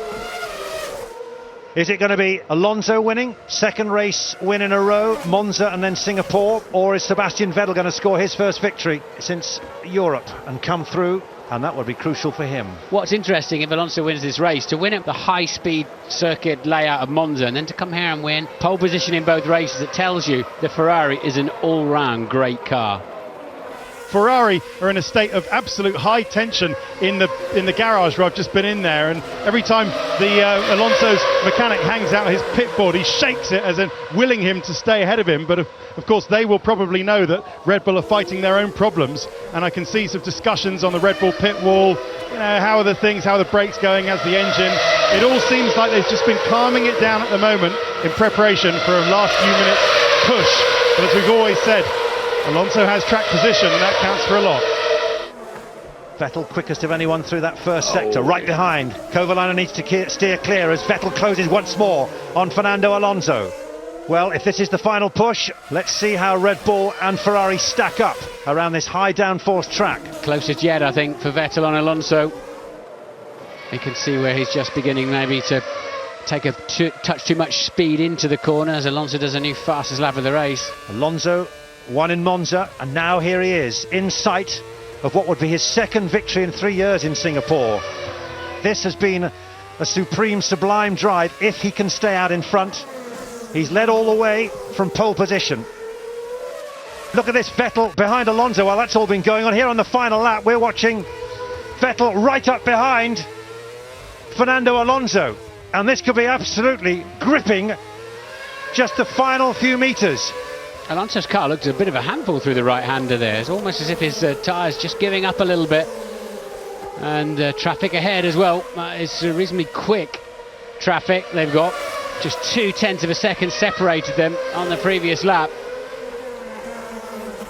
Is it going to be Alonso winning? Second race win in a row, Monza and then Singapore? Or is Sebastian Vettel going to score his first victory since Europe and come through? And that would be crucial for him. What's interesting, if Alonso wins this race, to win at the high-speed circuit layout of Monza and then to come here and win pole position in both races, it tells you the Ferrari is an all-round great car. Ferrari are in a state of absolute high tension in the garage where I've just been in there, and every time the Alonso's mechanic hangs out his pit board, he shakes it as in willing him to stay ahead of him. But of course they will probably know that Red Bull are fighting their own problems, and I can see some discussions on the Red Bull pit wall. How are the things, how are the brakes going, as the engine? It all seems like they've just been calming it down at the moment in preparation for a last few minutes push. But as we've always said, Alonso has track position, and that counts for a lot. Vettel quickest of anyone through that first sector, right behind. Kovalainen needs to steer clear as Vettel closes once more on Fernando Alonso. Well, if this is the final push, let's see how Red Bull and Ferrari stack up around this high downforce track. Closest yet, I think, for Vettel on Alonso. You can see where he's just beginning maybe to take a touch too much speed into the corner as Alonso does a new fastest lap of the race. Alonso won in Monza, and now here he is in sight of what would be his second victory in 3 years in Singapore. This has been a supreme, sublime drive if he can stay out in front. He's led all the way from pole position. Look at this, Vettel behind Alonso. While that's all been going on here on the final lap, we're watching Vettel right up behind Fernando Alonso, and this could be absolutely gripping just the final few metres. Alonso's car looks a bit of a handful through the right-hander there. It's almost as if his tyres just giving up a little bit. And traffic ahead as well. It's reasonably quick traffic they've got. Just 0.2 of a second separated them on the previous lap.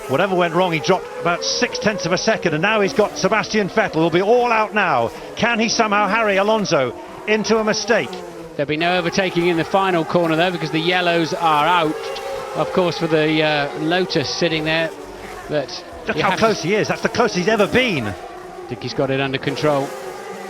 Whatever went wrong, he dropped about 0.6 of a second, and now he's got Sebastian Vettel, will be all out now. Can he somehow harry Alonso into a mistake? There'll be no overtaking in the final corner though, because the yellows are out, of course, for the Lotus sitting there. But look how close he is. That's the closest he's ever been. I think he's got it under control.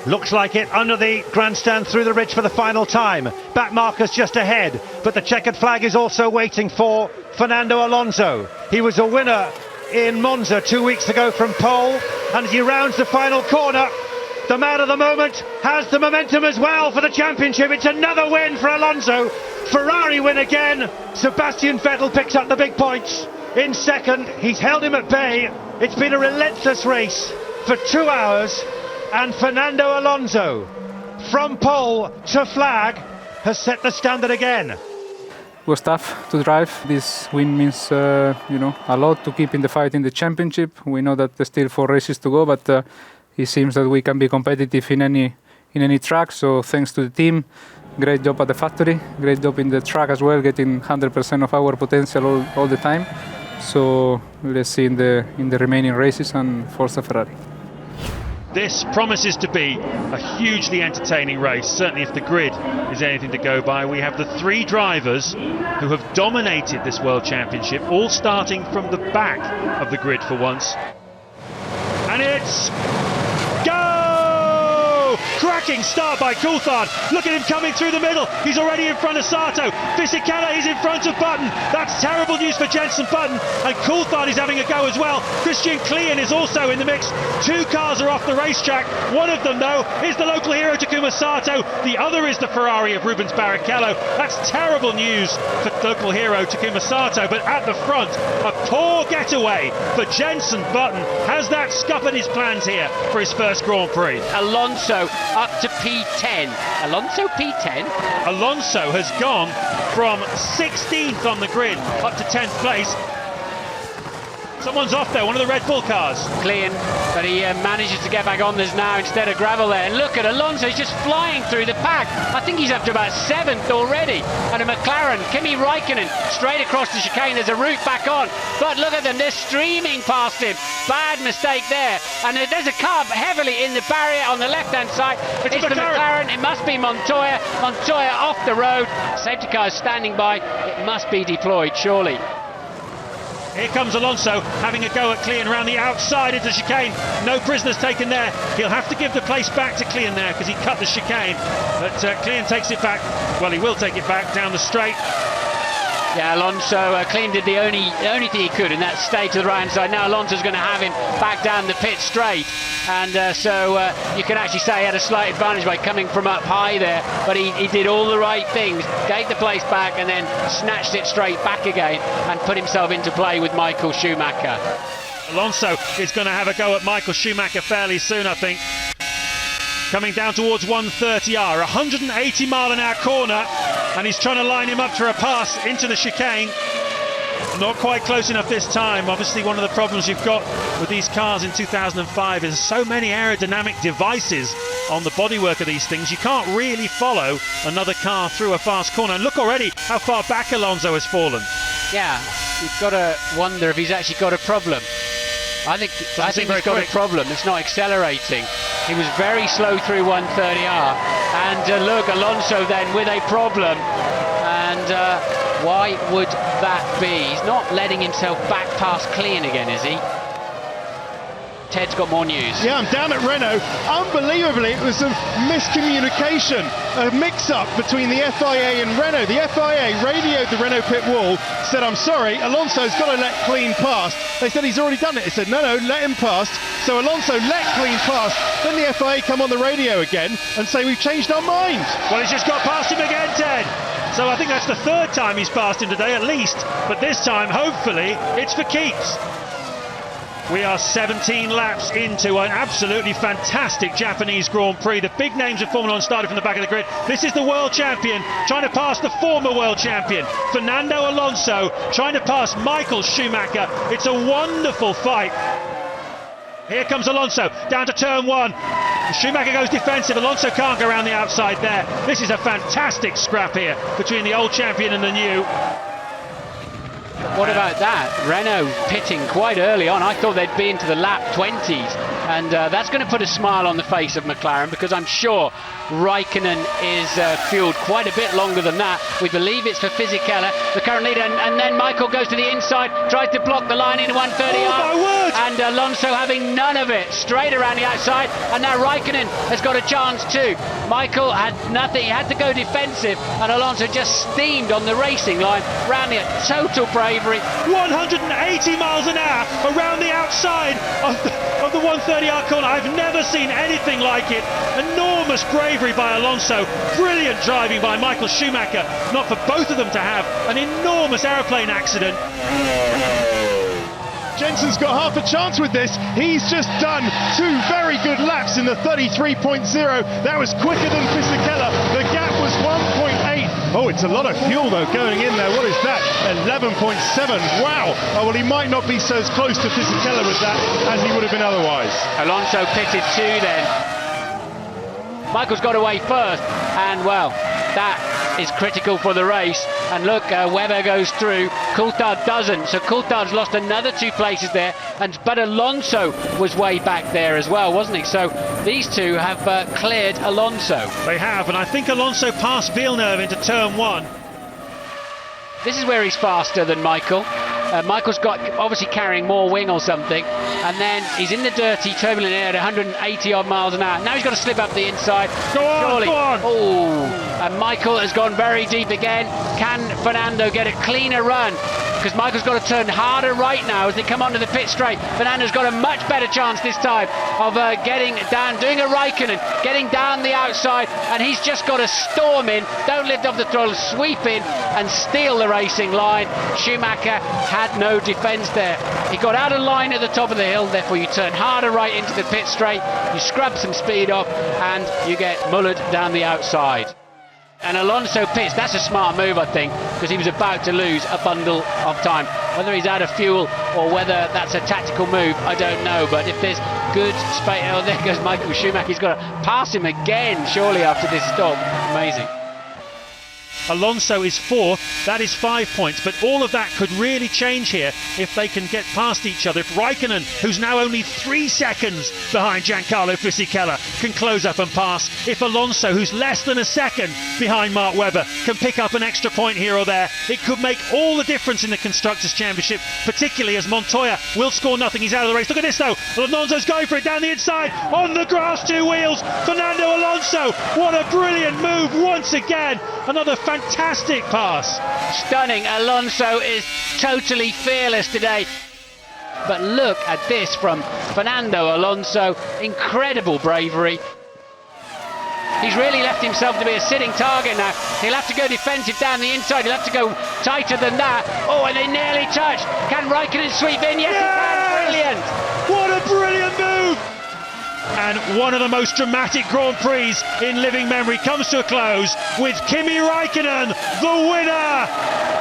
Looks like it under the grandstand through the ridge for the final time. Back markers just ahead, but the checkered flag is also waiting for Fernando Alonso. He was a winner in Monza 2 weeks ago from pole, and as he rounds the final corner, the man of the moment has the momentum as well for the championship. It's another win for Alonso. Ferrari win again. Sebastian Vettel picks up the big points. In second, he's held him at bay. It's been a relentless race for 2 hours. And Fernando Alonso, from pole to flag, has set the standard again. It was tough to drive. This win means a lot to keep in the fight in the championship. We know that there's still 4 races to go, but it seems that we can be competitive in any track. So thanks to the team, great job at the factory, great job in the track as well, getting 100% of our potential all the time. So let's see in the remaining races, and Forza Ferrari. This promises to be a hugely entertaining race, certainly if the grid is anything to go by. We have the 3 drivers who have dominated this World Championship, all starting from the back of the grid for once. And it's go! Cracking start by Coulthard. Look at him coming through the middle. He's already in front of Sato. Fisichella is in front of Button. That's terrible news for Jenson Button. And Coulthard is having a go as well. Christian Klein is also in the mix. 2 cars are off the racetrack. One of them, though, is the local hero Takuma Sato. The other is the Ferrari of Rubens Barrichello. That's terrible news for local hero Takuma Sato. But at the front, a poor getaway for Jenson Button. Has that scuppered his plans here for his first Grand Prix? Alonso up to P10. Alonso P10? Alonso has gone from 16th on the grid up to 10th place. Someone's off there, one of the Red Bull cars. Klein, but he manages to get back on this now instead of gravel there. And look at Alonso, he's just flying through the pack. I think he's up to about 7th already. And a McLaren, Kimi Räikkönen, straight across the chicane. There's a route back on. But look at them, they're streaming past him. Bad mistake there. And there's a car heavily in the barrier on the left-hand side. It's the McLaren, it must be Montoya. Montoya off the road. Safety car is standing by. It must be deployed, surely. Here comes Alonso having a go at Klein around the outside into the chicane. No prisoners taken there. He'll have to give the place back to Klein there because he cut the chicane. But Klein takes it back. Well, he will take it back down the straight. Yeah, Alonso, Klein did the only thing he could, and that's stay to the right-hand side. Now Alonso's going to have him back down the pit straight. And so you can actually say he had a slight advantage by coming from up high there. But he did all the right things, gave the place back, and then snatched it straight back again and put himself into play with Michael Schumacher. Alonso is going to have a go at Michael Schumacher fairly soon, I think. Coming down towards 130R, 180 mile an hour corner, and he's trying to line him up for a pass into the chicane. Not quite close enough this time. Obviously one of the problems you've got with these cars in 2005 is so many aerodynamic devices on the bodywork of these things. You can't really follow another car through a fast corner. And look already how far back Alonso has fallen. Yeah, you've got to wonder if he's actually got a problem. I think he's got a problem. It's not accelerating. He was very slow through 130R. And look, Alonso then with a problem. And why would that be? He's not letting himself back past Klein again, is he? Ted's got more news. Yeah, I'm down at Renault. Unbelievably, it was a miscommunication, a mix-up between the FIA and Renault. The FIA radioed the Renault pit wall, said, I'm sorry, Alonso's got to let Klein past. They said he's already done it. They said, no, let him past. So Alonso let Klein past. Then the FIA come on the radio again and say, we've changed our mind. Well, he's just got past him again, Ted. So I think that's the 3rd time he's passed him today, at least. But this time, hopefully, it's for keeps. We are 17 laps into an absolutely fantastic Japanese Grand Prix. The big names of Formula 1 started from the back of the grid. This is the world champion trying to pass the former world champion, Fernando Alonso, trying to pass Michael Schumacher. It's a wonderful fight. Here comes Alonso, down to turn 1. Schumacher goes defensive. Alonso can't go around the outside there. This is a fantastic scrap here between the old champion and the new. What about that? Renault pitting quite early on. I thought they'd be into the lap 20s, and that's going to put a smile on the face of McLaren, because I'm sure Raikkonen is fueled quite a bit longer than that. We believe it's for Fisichella, the current leader, and then Michael goes to the inside, tries to block the line in 130R, and Alonso having none of it, straight around the outside, and now Raikkonen has got a chance too. Michael had nothing, he had to go defensive, and Alonso just steamed on the racing line, round the total bravery. 180 miles an hour around the outside of the 130R corner. I've never seen anything like it. Enormous bravery by Alonso, brilliant driving by Michael Schumacher, not for both of them to have an enormous aeroplane accident. Jensen's got half a chance with this. He's just done 2 very good laps in the 33.0. That was quicker than Fisichella. The gap was 1.8. Oh, it's a lot of fuel though going in there. What is that? 11.7. Wow. Oh, well, he might not be so close to Fisichella with that as he would have been otherwise. Alonso pitted 2 then. Michael's got away first, and well, that is critical for the race. And look, Webber goes through, Coulthard doesn't, so Coulthard's lost another 2 places there, but Alonso was way back there as well, wasn't he? So these two have cleared Alonso. They have, and I think Alonso passed Villeneuve into turn 1. This is where he's faster than Michael. Michael's got obviously carrying more wing or something, and then he's in the dirty turbulent air at 180 odd miles an hour. Now he's got to slip up the inside. Go on! Oh, and Michael has gone very deep again. Can Fernando get a cleaner run? Because Michael's got to turn harder right now as they come onto the pit straight. Fernando's got a much better chance this time of getting down, doing a Raikkonen, getting down the outside, and he's just got to storm in, don't lift off the throttle, sweep in and steal the racing line. Schumacher had no defence there. He got out of line at the top of the hill, therefore you turn harder right into the pit straight, you scrub some speed off, and you get mullered down the outside. And Alonso pits. That's a smart move, I think, because he was about to lose a bundle of time. Whether he's out of fuel or whether that's a tactical move, I don't know. But if there's good space... Oh, there goes Michael Schumacher. He's got to pass him again, surely, after this stop. Amazing. Alonso is 4th, that is 5 points, but all of that could really change here if they can get past each other. If Raikkonen, who's now only 3 seconds behind Giancarlo Fisichella, can close up and pass. If Alonso, who's less than a second behind Mark Webber, can pick up an extra point here or there, it could make all the difference in the Constructors' Championship, particularly as Montoya will score nothing. He's out of the race. Look at this though, Alonso's going for it down the inside, on the grass, 2 wheels, Fernando Alonso. What a brilliant move once again. Another fantastic pass. Stunning. Alonso is totally fearless today. But look at this from Fernando Alonso. Incredible bravery. He's really left himself to be a sitting target now. He'll have to go defensive down the inside. He'll have to go tighter than that. Oh, and they nearly touched. Can Raikkonen sweep in? Yes, he can. Brilliant. What a brilliant move. And one of the most dramatic Grand Prix in living memory comes to a close with Kimi Raikkonen, the winner.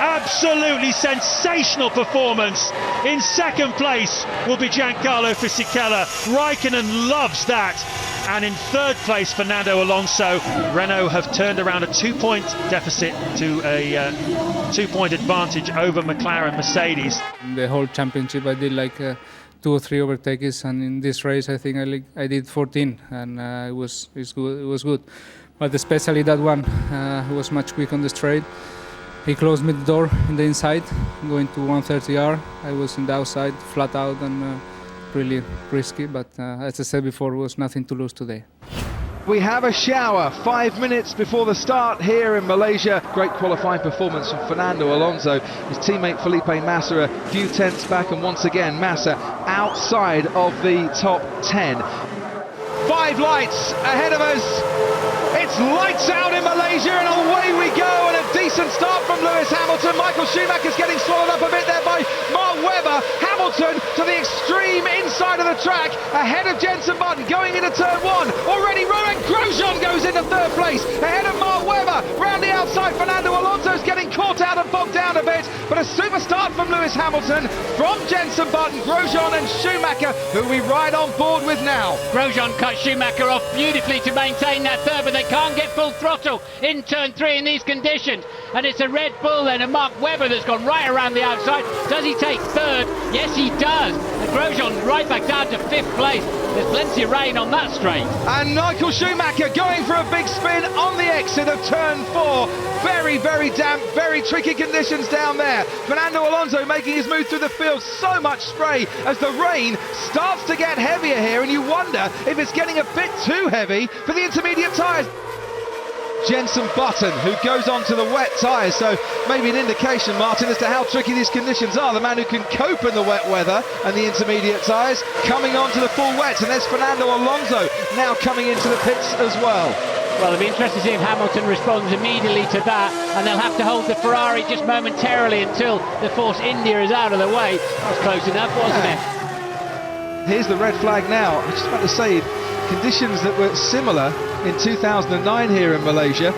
Absolutely sensational performance. In second place will be Giancarlo Fisichella. Raikkonen loves that. And in third place, Fernando Alonso. Renault have turned around a 2-point deficit to a 2-point advantage over McLaren Mercedes. The whole championship I did like 2 or 3 overtakes, and in this race I think I did 14, and it was good. But especially that one, he was much quick on the straight. He closed me the door in the inside, going to 130R. I was in the outside, flat out, and really risky. But as I said before, it was nothing to lose today. We have a shower 5 minutes before the start here in Malaysia. Great qualifying performance from Fernando Alonso. His teammate Felipe Massa a few tenths back, and once again Massa outside of the top 10. 5 lights ahead of us. It's lights out in Malaysia, and away we go, and a decent start from Lewis Hamilton. Michael Schumacher's getting swallowed up a bit there by Mark Webber. Hamilton to the extreme inside of the track, ahead of Jenson Button, going into turn 1. Already Romain Grosjean goes into third place, ahead of Mark Webber. Round the outside, Fernando Alonso's getting caught out and bogged down a bit, but a super start from Lewis Hamilton, from Jenson Button, Grosjean and Schumacher, who we ride on board with now. Grosjean cut Schumacher off beautifully to maintain that third, but they can't get full throttle in turn 3 in these conditions. and it's a Red Bull then, and Mark Webber that's gone right around the outside. Does he take third? Yes, he does. And Grosjean right back down to 5th place. There's plenty of rain on that straight. And Michael Schumacher going for a big spin on the exit of turn 4. Very, very damp, very tricky conditions down there. Fernando Alonso making his move through the field. So much spray as the rain starts to get heavier here, and you wonder if it's getting a bit too heavy for the intermediate tyres. Jenson Button, who goes on to the wet tyres, so maybe an indication, Martin, as to how tricky these conditions are. The man who can cope in the wet weather and the intermediate tyres coming on to the full wets, and there's Fernando Alonso now coming into the pits as well. Well, it'll be interesting to see if Hamilton responds immediately to that, and they'll have to hold the Ferrari just momentarily until the Force India is out of the way. That was close enough, wasn't it? Here's the red flag now. I was just about to say, conditions that were similar in 2009 here in Malaysia.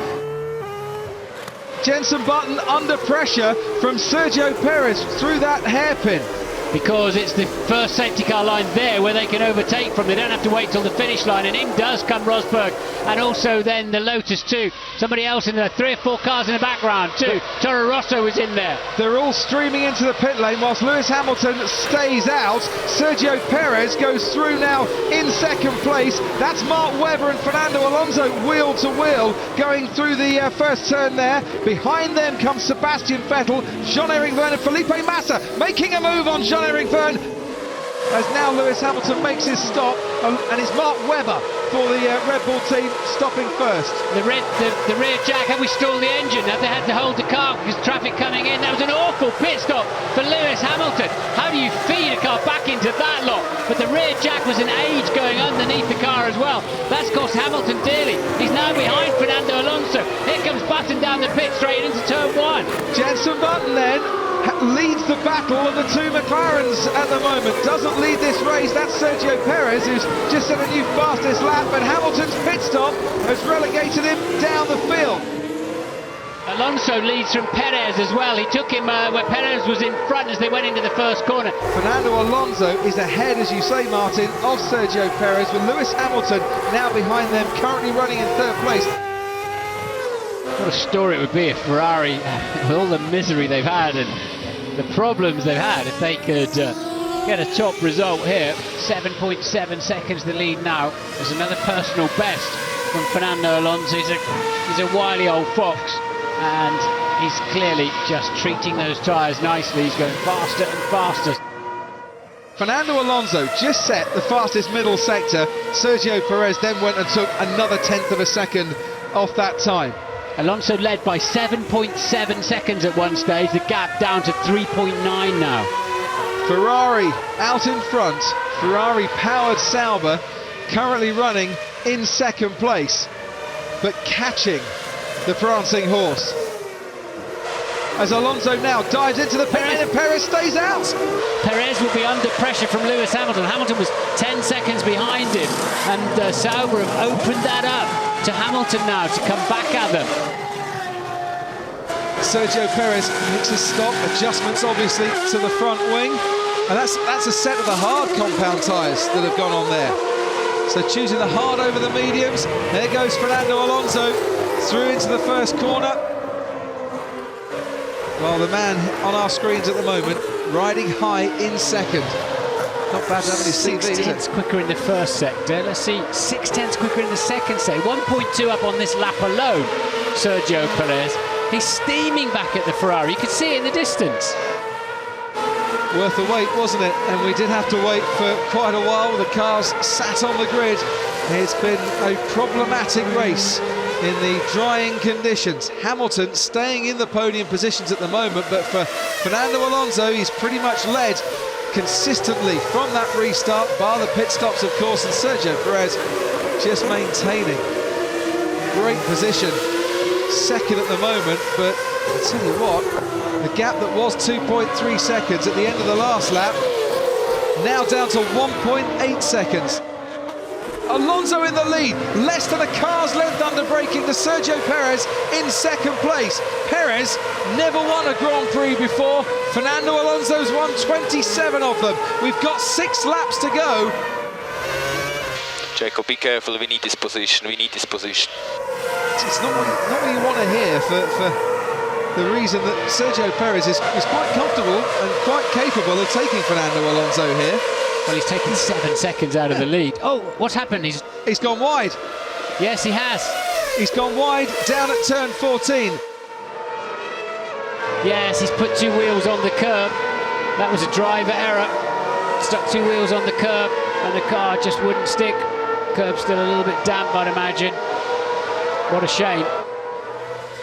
Jenson Button under pressure from Sergio Perez through that hairpin. Because it's the first safety car line there where they can overtake from. They don't have to wait till the finish line, and in does come Rosberg, and also then the Lotus too. Somebody else in there, 3 or 4 cars in the background too. Toro Rosso was in there. They're all streaming into the pit lane whilst Lewis Hamilton stays out. Sergio Perez goes through now in 2nd place. That's Mark Webber and Fernando Alonso wheel to wheel going through the first turn there. Behind them comes Sebastian Vettel, Jean-Éric Vergne and Felipe Massa making a move on Jean-Éric Vergne, as now Lewis Hamilton makes his stop, and it's Mark Webber for the Red Bull team stopping first. The rear jack, have we stalled the engine? Have they had to hold the car because traffic coming in? That was an awful pit stop for Lewis Hamilton. How do you feed a car back into that lot? But the rear jack was an age going underneath the car as well. That's cost Hamilton dearly. He's now behind Fernando Alonso. Here comes Button down the pit straight into turn 1. Jenson Button then leads the battle of the 2 McLarens at the moment. Doesn't lead this race. That's Sergio Perez, who's just set a new fastest lap, but Hamilton's pit stop has relegated him down the field. Alonso leads from Perez as well. He took him where Perez was in front as they went into the first corner. Fernando Alonso is ahead, as you say, Martin, of Sergio Perez, with Lewis Hamilton now behind them, currently running in 3rd place. What a story it would be if Ferrari, with all the misery they've had and the problems they've had, if they could get a top result here. 7.7 seconds the lead now. There's another personal best from Fernando Alonso. He's a wily old fox, and he's clearly just treating those tyres nicely. He's going faster and faster. Fernando Alonso just set the fastest middle sector. Sergio Perez then went and took another 1/10 of a second off that time. Alonso led by 7.7 seconds at one stage, the gap down to 3.9 now. Ferrari out in front, Ferrari powered Sauber currently running in 2nd place, but catching the prancing horse. As Alonso now dives into the pit lane and Perez stays out. Perez will be under pressure from Lewis Hamilton. Hamilton was 10 seconds behind him, and Sauber have opened that up to Hamilton now to come back at them. Sergio Perez makes his stop, adjustments obviously to the front wing, and that's a set of the hard compound tyres that have gone on there. So choosing the hard over the mediums. There goes Fernando Alonso through into the first corner. Well, the man on our screens at the moment riding high in 2nd. Not bad to have his CV, is it? 6/10 quicker in the first sector. Let's see, 6/10 quicker in the second sector. 1.2 up on this lap alone, Sergio Perez. He's steaming back at the Ferrari. You could see it in the distance. Worth the wait, wasn't it? And we did have to wait for quite a while. The cars sat on the grid. It's been a problematic race in the drying conditions. Hamilton staying in the podium positions at the moment, but for Fernando Alonso, he's pretty much led consistently from that restart, bar the pit stops, of course, and Sergio Perez just maintaining great position. 2nd at the moment, but I'll tell you what, the gap that was 2.3 seconds at the end of the last lap, now down to 1.8 seconds. Alonso in the lead, less than a car's length under braking to Sergio Perez in 2nd place. Perez never won a Grand Prix before. Fernando Alonso's won 27 of them. We've got 6 laps to go. Jacob, be careful, we need this position, we need this position. It's not what you want to hear for the reason that Sergio Perez is quite comfortable and quite capable of taking Fernando Alonso here. Well, he's taken 7 seconds out of the lead. Oh, what's happened? He's gone wide. Yes, he has. He's gone wide down at turn 14. Yes, he's put 2 wheels on the curb. That was a driver error. Stuck 2 wheels on the curb and the car just wouldn't stick. Curb's still a little bit damp, I'd imagine. What a shame.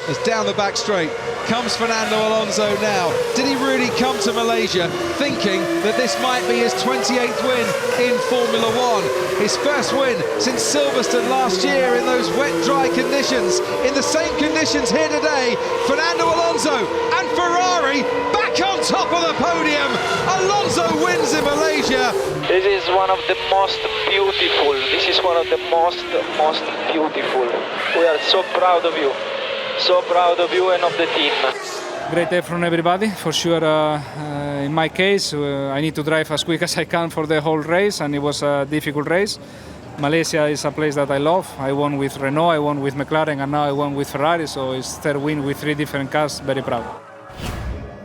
As down the back straight comes Fernando Alonso now. Did he really come to Malaysia thinking that this might be his 28th win in Formula One? His first win since Silverstone last year in those wet, dry conditions. In the same conditions here today, Fernando Alonso and Ferrari back on top of the podium. Alonso wins in Malaysia. This is one of the most beautiful. This is one of the most beautiful. We are so proud of you. So proud of you and of the team. Great effort from everybody, for sure. In my case, I need to drive as quick as I can for the whole race, and it was a difficult race. Malaysia is a place that I love. I won with Renault, I won with McLaren, and now I won with Ferrari, so it's third win with 3 different cars. Very proud.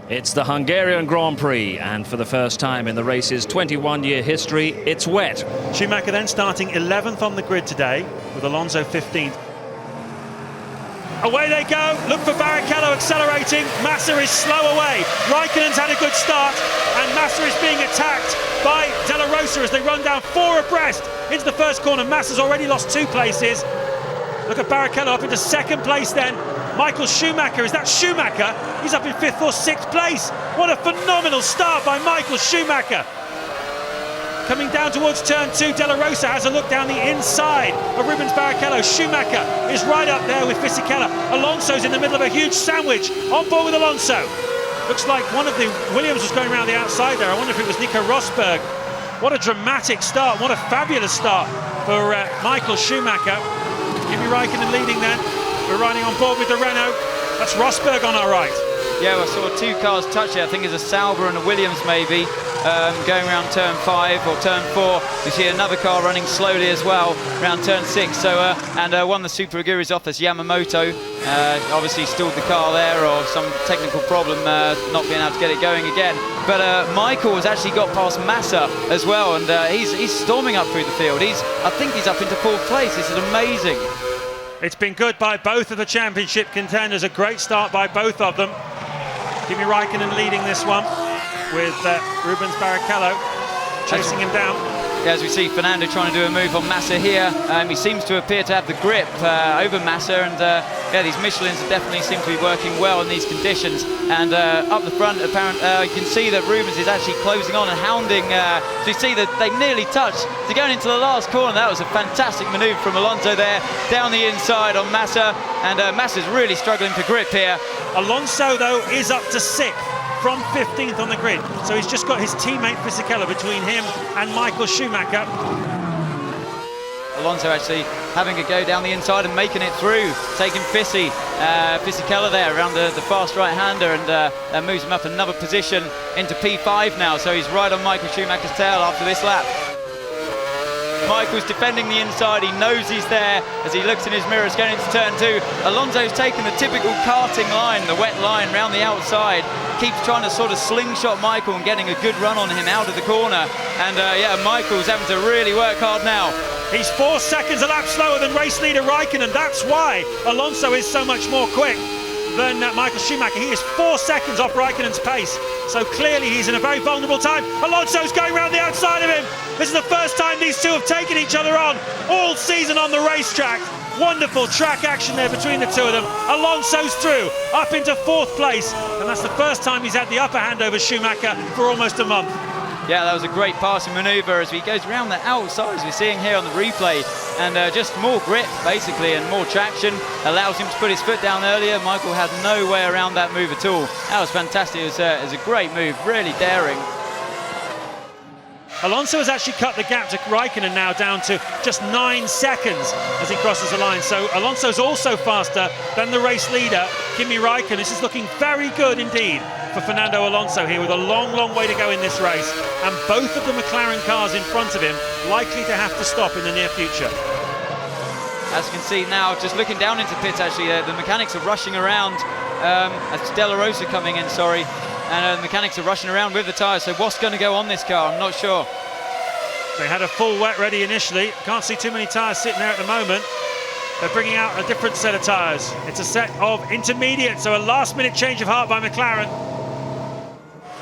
It's the Hungarian Grand Prix, and for the first time in the race's 21-year history, it's wet. Schumacher then starting 11th on the grid today, with Alonso 15th. Away they go, look for Barrichello accelerating, Massa is slow away, Raikkonen's had a good start, and Massa is being attacked by De La Rosa as they run down 4 abreast into the first corner. Massa's already lost 2 places. Look at Barrichello up into 2nd place then. Michael Schumacher, is that Schumacher? He's up in 5th or 6th place. What a phenomenal start by Michael Schumacher. Coming down towards turn 2, De La Rosa has a look down the inside of Rubens Barrichello. Schumacher is right up there with Fisichella. Alonso's in the middle of a huge sandwich. On board with Alonso. Looks like one of the Williams was going around the outside there. I wonder if it was Nico Rosberg. What a dramatic start. What a fabulous start for Michael Schumacher. Kimi Raikkonen leading then. We're riding on board with the Renault. That's Rosberg on our right. Yeah, I saw 2 cars touch it. I think it's a Sauber and a Williams maybe, going around turn 5 or turn 4. We see another car running slowly as well around turn 6. So and one of the Super Aguris off, that's Yamamoto. Obviously stalled the car there, or some technical problem, not being able to get it going again. But Michael has actually got past Massa as well, and he's storming up through the field. I think he's up into 4th place. This is amazing. It's been good by both of the championship contenders. A great start by both of them. Kimi Raikkonen leading this one with Rubens Barrichello chasing him down. Yeah, as we see Fernando trying to do a move on Massa here. He seems to appear to have the grip over Massa, and yeah, these Michelins definitely seem to be working well in these conditions. And up the front, you can see that Rubens is actually closing on and hounding. So you see that they nearly touched. They're going into the last corner. That was a fantastic manoeuvre from Alonso there, down the inside on Massa, and Massa's really struggling for grip here. Alonso, though, is up to 6th. From 15th on the grid, so he's just got his teammate Fisichella between him and Michael Schumacher. Alonso actually having a go down the inside and making it through, taking Fisichella there around the fast right-hander, and moves him up another position into P5 now, so he's right on Michael Schumacher's tail after this lap. Michael's defending the inside, he knows he's there as he looks in his mirrors going into turn 2. Alonso's taken the typical karting line, the wet line round the outside, keeps trying to sort of slingshot Michael and getting a good run on him out of the corner, and yeah, Michael's having to really work hard now. He's 4 seconds a lap slower than race leader Raikkonen. That's why Alonso is so much more quick than Michael Schumacher. He is 4 seconds off Raikkonen's pace, so clearly he's in a very vulnerable time. Alonso's going around the outside of him. This is the first time these two have taken each other on all season on the racetrack. Wonderful track action there between the two of them. Alonso's through, up into 4th place, and that's the first time he's had the upper hand over Schumacher for almost a month. Yeah, that was a great passing manoeuvre as he goes around the outside, as we're seeing here on the replay, and just more grip basically and more traction allows him to put his foot down earlier. Michael had no way around that move at all. That was fantastic. It was a great move, really daring. Alonso has actually cut the gap to Raikkonen now down to just 9 seconds as he crosses the line. So Alonso's also faster than the race leader, Kimi Raikkonen. This is looking very good indeed for Fernando Alonso here, with a long, long way to go in this race. And both of the McLaren cars in front of him likely to have to stop in the near future. As you can see now, just looking down into pits, actually, the mechanics are rushing around That's De La Rosa coming in, sorry. And the mechanics are rushing around with the tyres, so what's going to go on this car? I'm not sure. They had a full wet ready initially. Can't see too many tyres sitting there at the moment. They're bringing out a different set of tyres. It's a set of intermediate, so a last-minute change of heart by McLaren.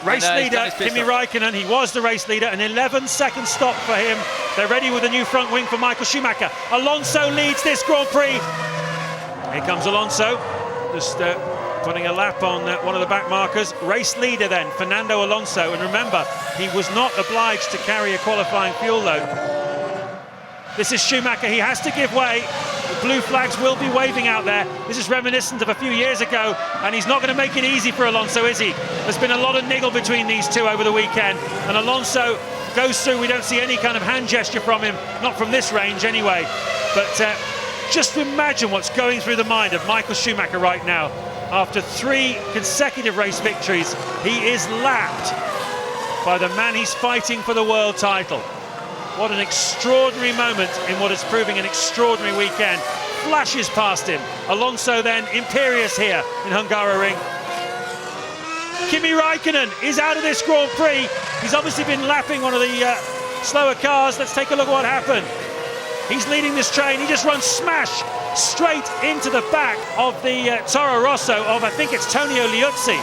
Race leader, Kimi Raikkonen, he was the race leader, an 11-second stop for him. They're ready with a new front wing for Michael Schumacher. Alonso leads this Grand Prix. Here comes Alonso, just putting a lap on one of the back markers. Race leader then, Fernando Alonso, and remember, he was not obliged to carry a qualifying fuel load. This is Schumacher, he has to give way. The blue flags will be waving out there. This is reminiscent of a few years ago, and he's not going to make it easy for Alonso, is he? There's been a lot of niggle between these two over the weekend, and Alonso goes through. We don't see any kind of hand gesture from him, not from this range anyway. But just imagine what's going through the mind of Michael Schumacher right now. After 3 consecutive race victories, he is lapped by the man he's fighting for the world title. What an extraordinary moment in what is proving an extraordinary weekend. Flashes past him. Alonso then imperious here in Hungaroring. Kimi Raikkonen is out of this Grand Prix. He's obviously been lapping one of the slower cars. Let's take a look at what happened. He's leading this train. He just runs smash straight into the back of the Toro Rosso of, I think it's Tonio Liuzzi.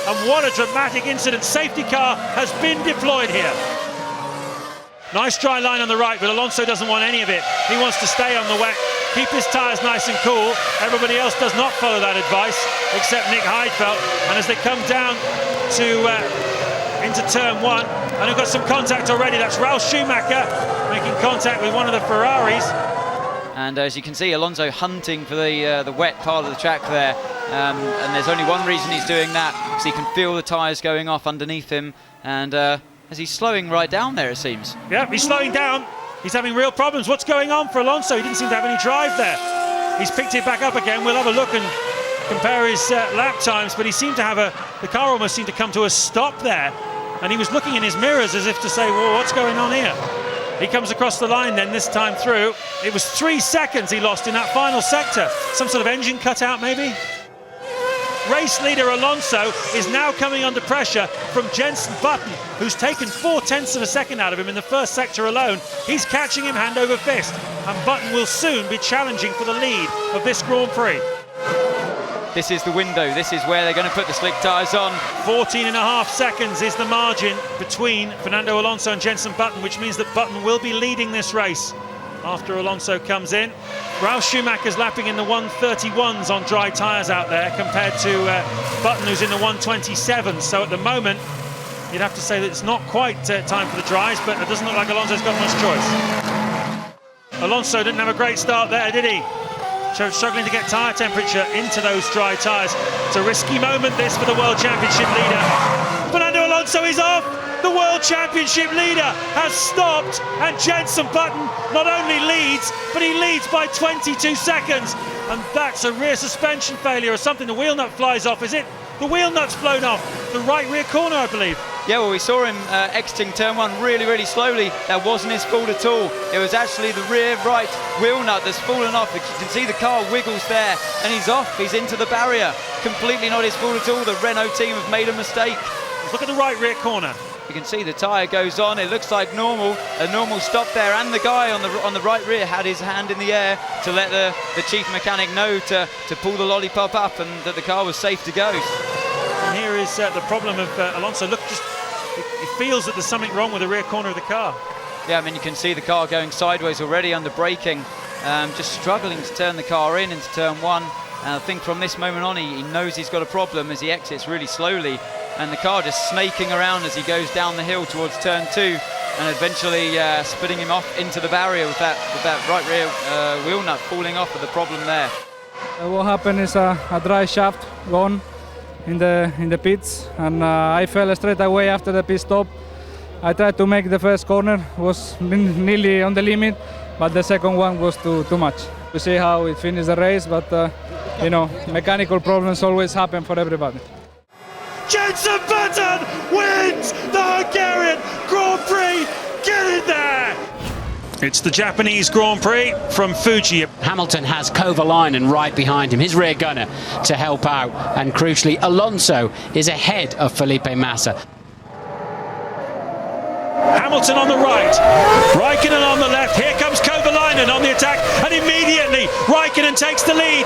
And what a dramatic incident. Safety car has been deployed here. Nice dry line on the right, but Alonso doesn't want any of it. He wants to stay on the wet, keep his tyres nice and cool. Everybody else does not follow that advice, except Nick Heidfeld. And as they come down to into turn 1, and we've got some contact already. That's Ralf Schumacher making contact with one of the Ferraris. And as you can see, Alonso hunting for the wet part of the track there. And there's only one reason he's doing that, because he can feel the tyres going off underneath him. And as he's slowing right down there, it seems. Yeah, he's slowing down. He's having real problems. What's going on for Alonso? He didn't seem to have any drive there. He's picked it back up again. We'll have a look and compare his lap times, but he seemed to have the car almost seemed to come to a stop there. And he was looking in his mirrors as if to say, well, what's going on here? He comes across the line then this time through. It was 3 seconds he lost in that final sector. Some sort of engine cutout maybe? Race leader Alonso is now coming under pressure from Jenson Button, who's taken 0.4 of a second out of him in the first sector alone. He's catching him hand over fist, and Button will soon be challenging for the lead of this Grand Prix. This is the window. This is where they're going to put the slick tyres on. 14.5 seconds is the margin between Fernando Alonso and Jenson Button, which means that Button will be leading this race after Alonso comes in. Ralf Schumacher's lapping in the 131s on dry tyres out there compared to Button, who's in the 127s. So at the moment, you'd have to say that it's not quite time for the dries, but it doesn't look like Alonso's got much choice. Alonso didn't have a great start there, did he? Struggling to get tyre temperature into those dry tyres. It's a risky moment, this, for the World Championship leader. Fernando Alonso is off! The World Championship leader has stopped, and Jenson Button not only leads, but he leads by 22 seconds. And that's a rear suspension failure or something. The wheel nut flies off, is it? The wheel nut's blown off. The right rear corner, I believe. Yeah, well, we saw him exiting turn 1 really, really slowly. That wasn't his fault at all. It was actually the rear right wheel nut that's fallen off. You can see the car wiggles there, and he's off. He's into the barrier. Completely not his fault at all. The Renault team have made a mistake. Look at the right rear corner. You can see the tyre goes on. It looks like normal, a normal stop there, and the guy on the right rear had his hand in the air to let the chief mechanic know to pull the lollipop up and that the car was safe to go. And here is the problem of Alonso. Look, he feels that there's something wrong with the rear corner of the car. Yeah, I mean, you can see the car going sideways already under braking, just struggling to turn the car into turn 1. And I think from this moment on, he knows he's got a problem as he exits really slowly. And the car just snaking around as he goes down the hill towards turn 2, and eventually spitting him off into the barrier with that right rear wheel nut falling off with the problem there. What happened is a dry shaft gone in the pits, and I fell straight away after the pit stop. I tried to make the first corner, was nearly on the limit, but the second one was too much. We see how it finished the race, but you know, mechanical problems always happen for everybody. Jenson Button wins the Hungarian Grand Prix. Get in there! It's the Japanese Grand Prix from Fuji. Hamilton has Kovalainen right behind him, his rear gunner, to help out. And crucially, Alonso is ahead of Felipe Massa. Hamilton on the right, Raikkonen on the left. Here comes Kovalainen on the attack, and immediately Raikkonen takes the lead.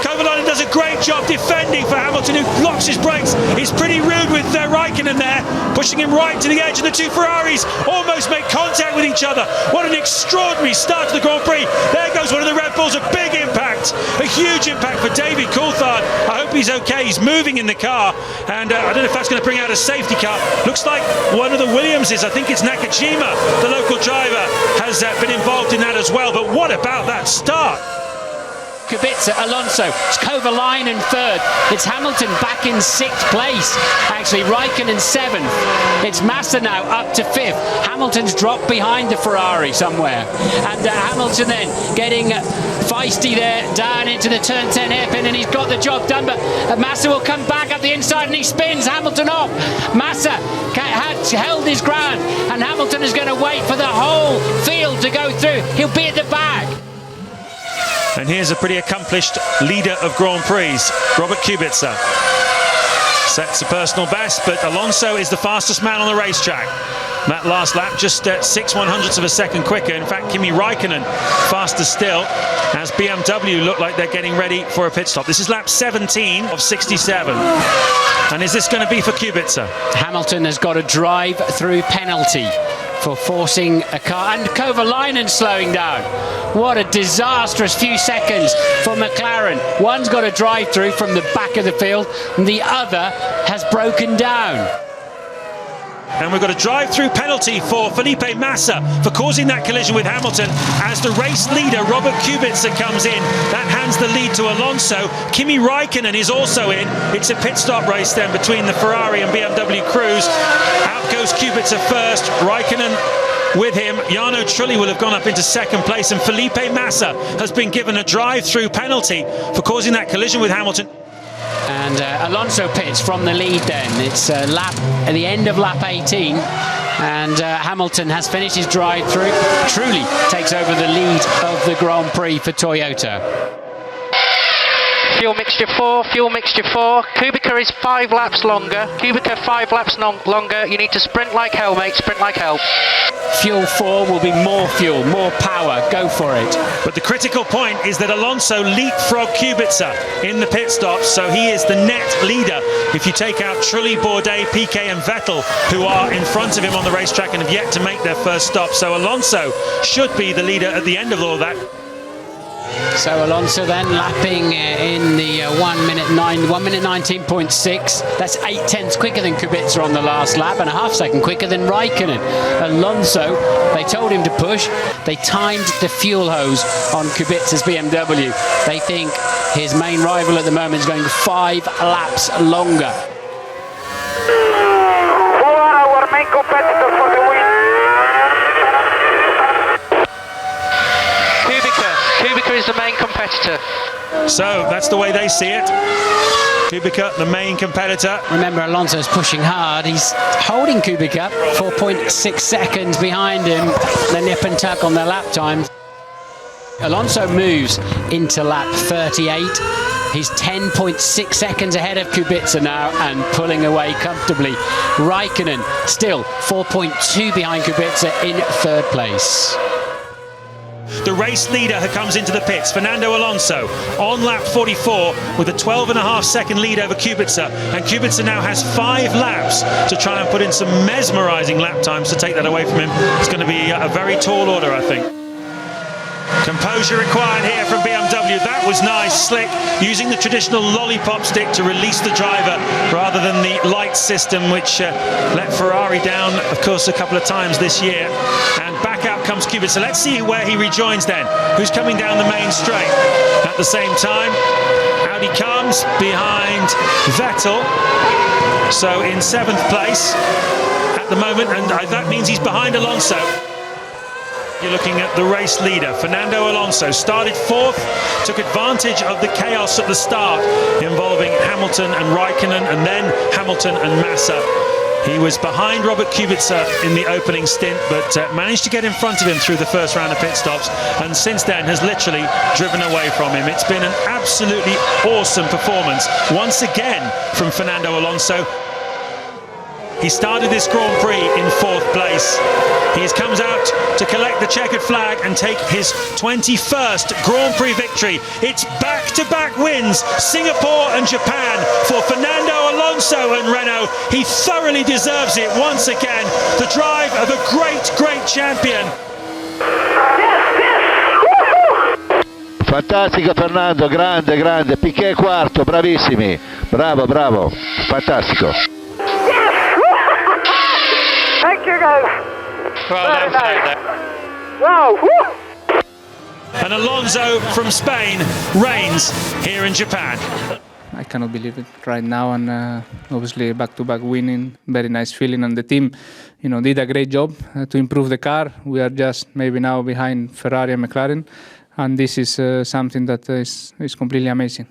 Kovalainen does a great job defending for Hamilton, who blocks his brakes. He's pretty rude with Raikkonen there, pushing him right to the edge, and the two Ferraris almost make contact with each other. What an extraordinary start to the Grand Prix. There goes one of the Red Bulls, a big impact, a huge impact for David Coulthard. I hope he's okay. He's moving in the car, and I don't know if that's going to bring out a safety car. Looks like one of the Williamses, I think it's Nakajima, the local driver, has been involved in that as well. But what about that start? Kubica, Alonso, it's Kovalainen third. It's Hamilton back in 6th place. Actually, Raikkonen 7th. It's Massa now up to 5th. Hamilton's dropped behind the Ferrari somewhere. And Hamilton then getting feisty there down into the turn 10 hairpin, and he's got the job done. But Massa will come back up the inside and he spins Hamilton off. Massa had held his ground, and Hamilton is going to wait for the whole field to go through. He'll be at the back. And here's a pretty accomplished leader of Grand Prix, Robert Kubica. Sets a personal best, but Alonso is the fastest man on the racetrack. That last lap, just 6/100ths of a second quicker. In fact, Kimi Raikkonen faster still, as BMW look like they're getting ready for a pit stop. This is lap 17 of 67. And is this going to be for Kubica? Hamilton has got a drive-through penalty for forcing a car, and Kovalainen slowing down. What a disastrous few seconds for McLaren. One's got a drive-through from the back of the field, and the other has broken down. And we've got a drive-through penalty for Felipe Massa for causing that collision with Hamilton, as the race leader, Robert Kubica, comes in. That hands the lead to Alonso. Kimi Raikkonen is also in. It's a pit stop race then between the Ferrari and BMW crews. Out goes Kubica first, Raikkonen with him. Jarno Trulli will have gone up into 2nd place, and Felipe Massa has been given a drive-through penalty for causing that collision with Hamilton. And Alonso pits from the lead then. It's at the end of lap 18, and Hamilton has finished his drive-through. Trulli takes over the lead of the Grand Prix for Toyota. Fuel mixture 4, fuel mixture 4. Kubica is 5 laps longer. Kubica 5 laps longer. You need to sprint like hell, mate. Sprint like hell. Fuel 4 will be more fuel, more power. Go for it. But the critical point is that Alonso leapfrogged Kubica in the pit stops, so he is the net leader. If you take out Trulli, Bourdais, Piquet and Vettel, who are in front of him on the racetrack and have yet to make their first stop. So Alonso should be the leader at the end of all that. So Alonso then lapping in the 1 minute 19.6. That's 0.8 quicker than Kubica on the last lap, and a half second quicker than Raikkonen. Alonso, they told him to push. They timed the fuel hose on Kubica's BMW. They think his main rival at the moment is going 5 laps longer. Who are our main competitors for the win? Kubica is the main competitor. So that's the way they see it. Kubica, the main competitor. Remember, Alonso's pushing hard. He's holding Kubica 4.6 seconds behind him. The nip and tuck on their lap times. Alonso moves into lap 38. He's 10.6 seconds ahead of Kubica now and pulling away comfortably. Raikkonen still 4.2 behind Kubica in 3rd place. The race leader who comes into the pits, Fernando Alonso, on lap 44 with a 12.5 second lead over Kubica, and Kubica now has 5 laps to try and put in some mesmerising lap times to take that away from him. It's going to be a very tall order, I think. Composure required here from BMW. That was nice, slick, using the traditional lollipop stick to release the driver rather than the light system, which let Ferrari down, of course, a couple of times this year. And back out comes Kubica. Let's see where he rejoins then. Who's coming down the main straight? At the same time, out he comes behind Vettel. So in 7th place at the moment, and that means he's behind Alonso. You're looking at the race leader, Fernando Alonso, started 4th, took advantage of the chaos at the start involving Hamilton and Raikkonen, and then Hamilton and Massa. He was behind Robert Kubica in the opening stint, but managed to get in front of him through the first round of pit stops, and since then has literally driven away from him. It's been an absolutely awesome performance once again from Fernando Alonso. He started this Grand Prix in 4th place. He comes out to collect the checkered flag and take his 21st Grand Prix victory. It's back-to-back wins, Singapore and Japan, for Fernando Alonso and Renault. He thoroughly deserves it once again. The drive of a great champion. Fantastico Fernando, grande. Piquet quarto, bravissimi. Bravo. Fantastico. Thank you, guys. Well done. Wow. Woo. And Alonso from Spain reigns here in Japan. I cannot believe it right now, and obviously back-to-back winning, very nice feeling, and the team, did a great job to improve the car. We are just maybe now behind Ferrari and McLaren, and this is something that is completely amazing.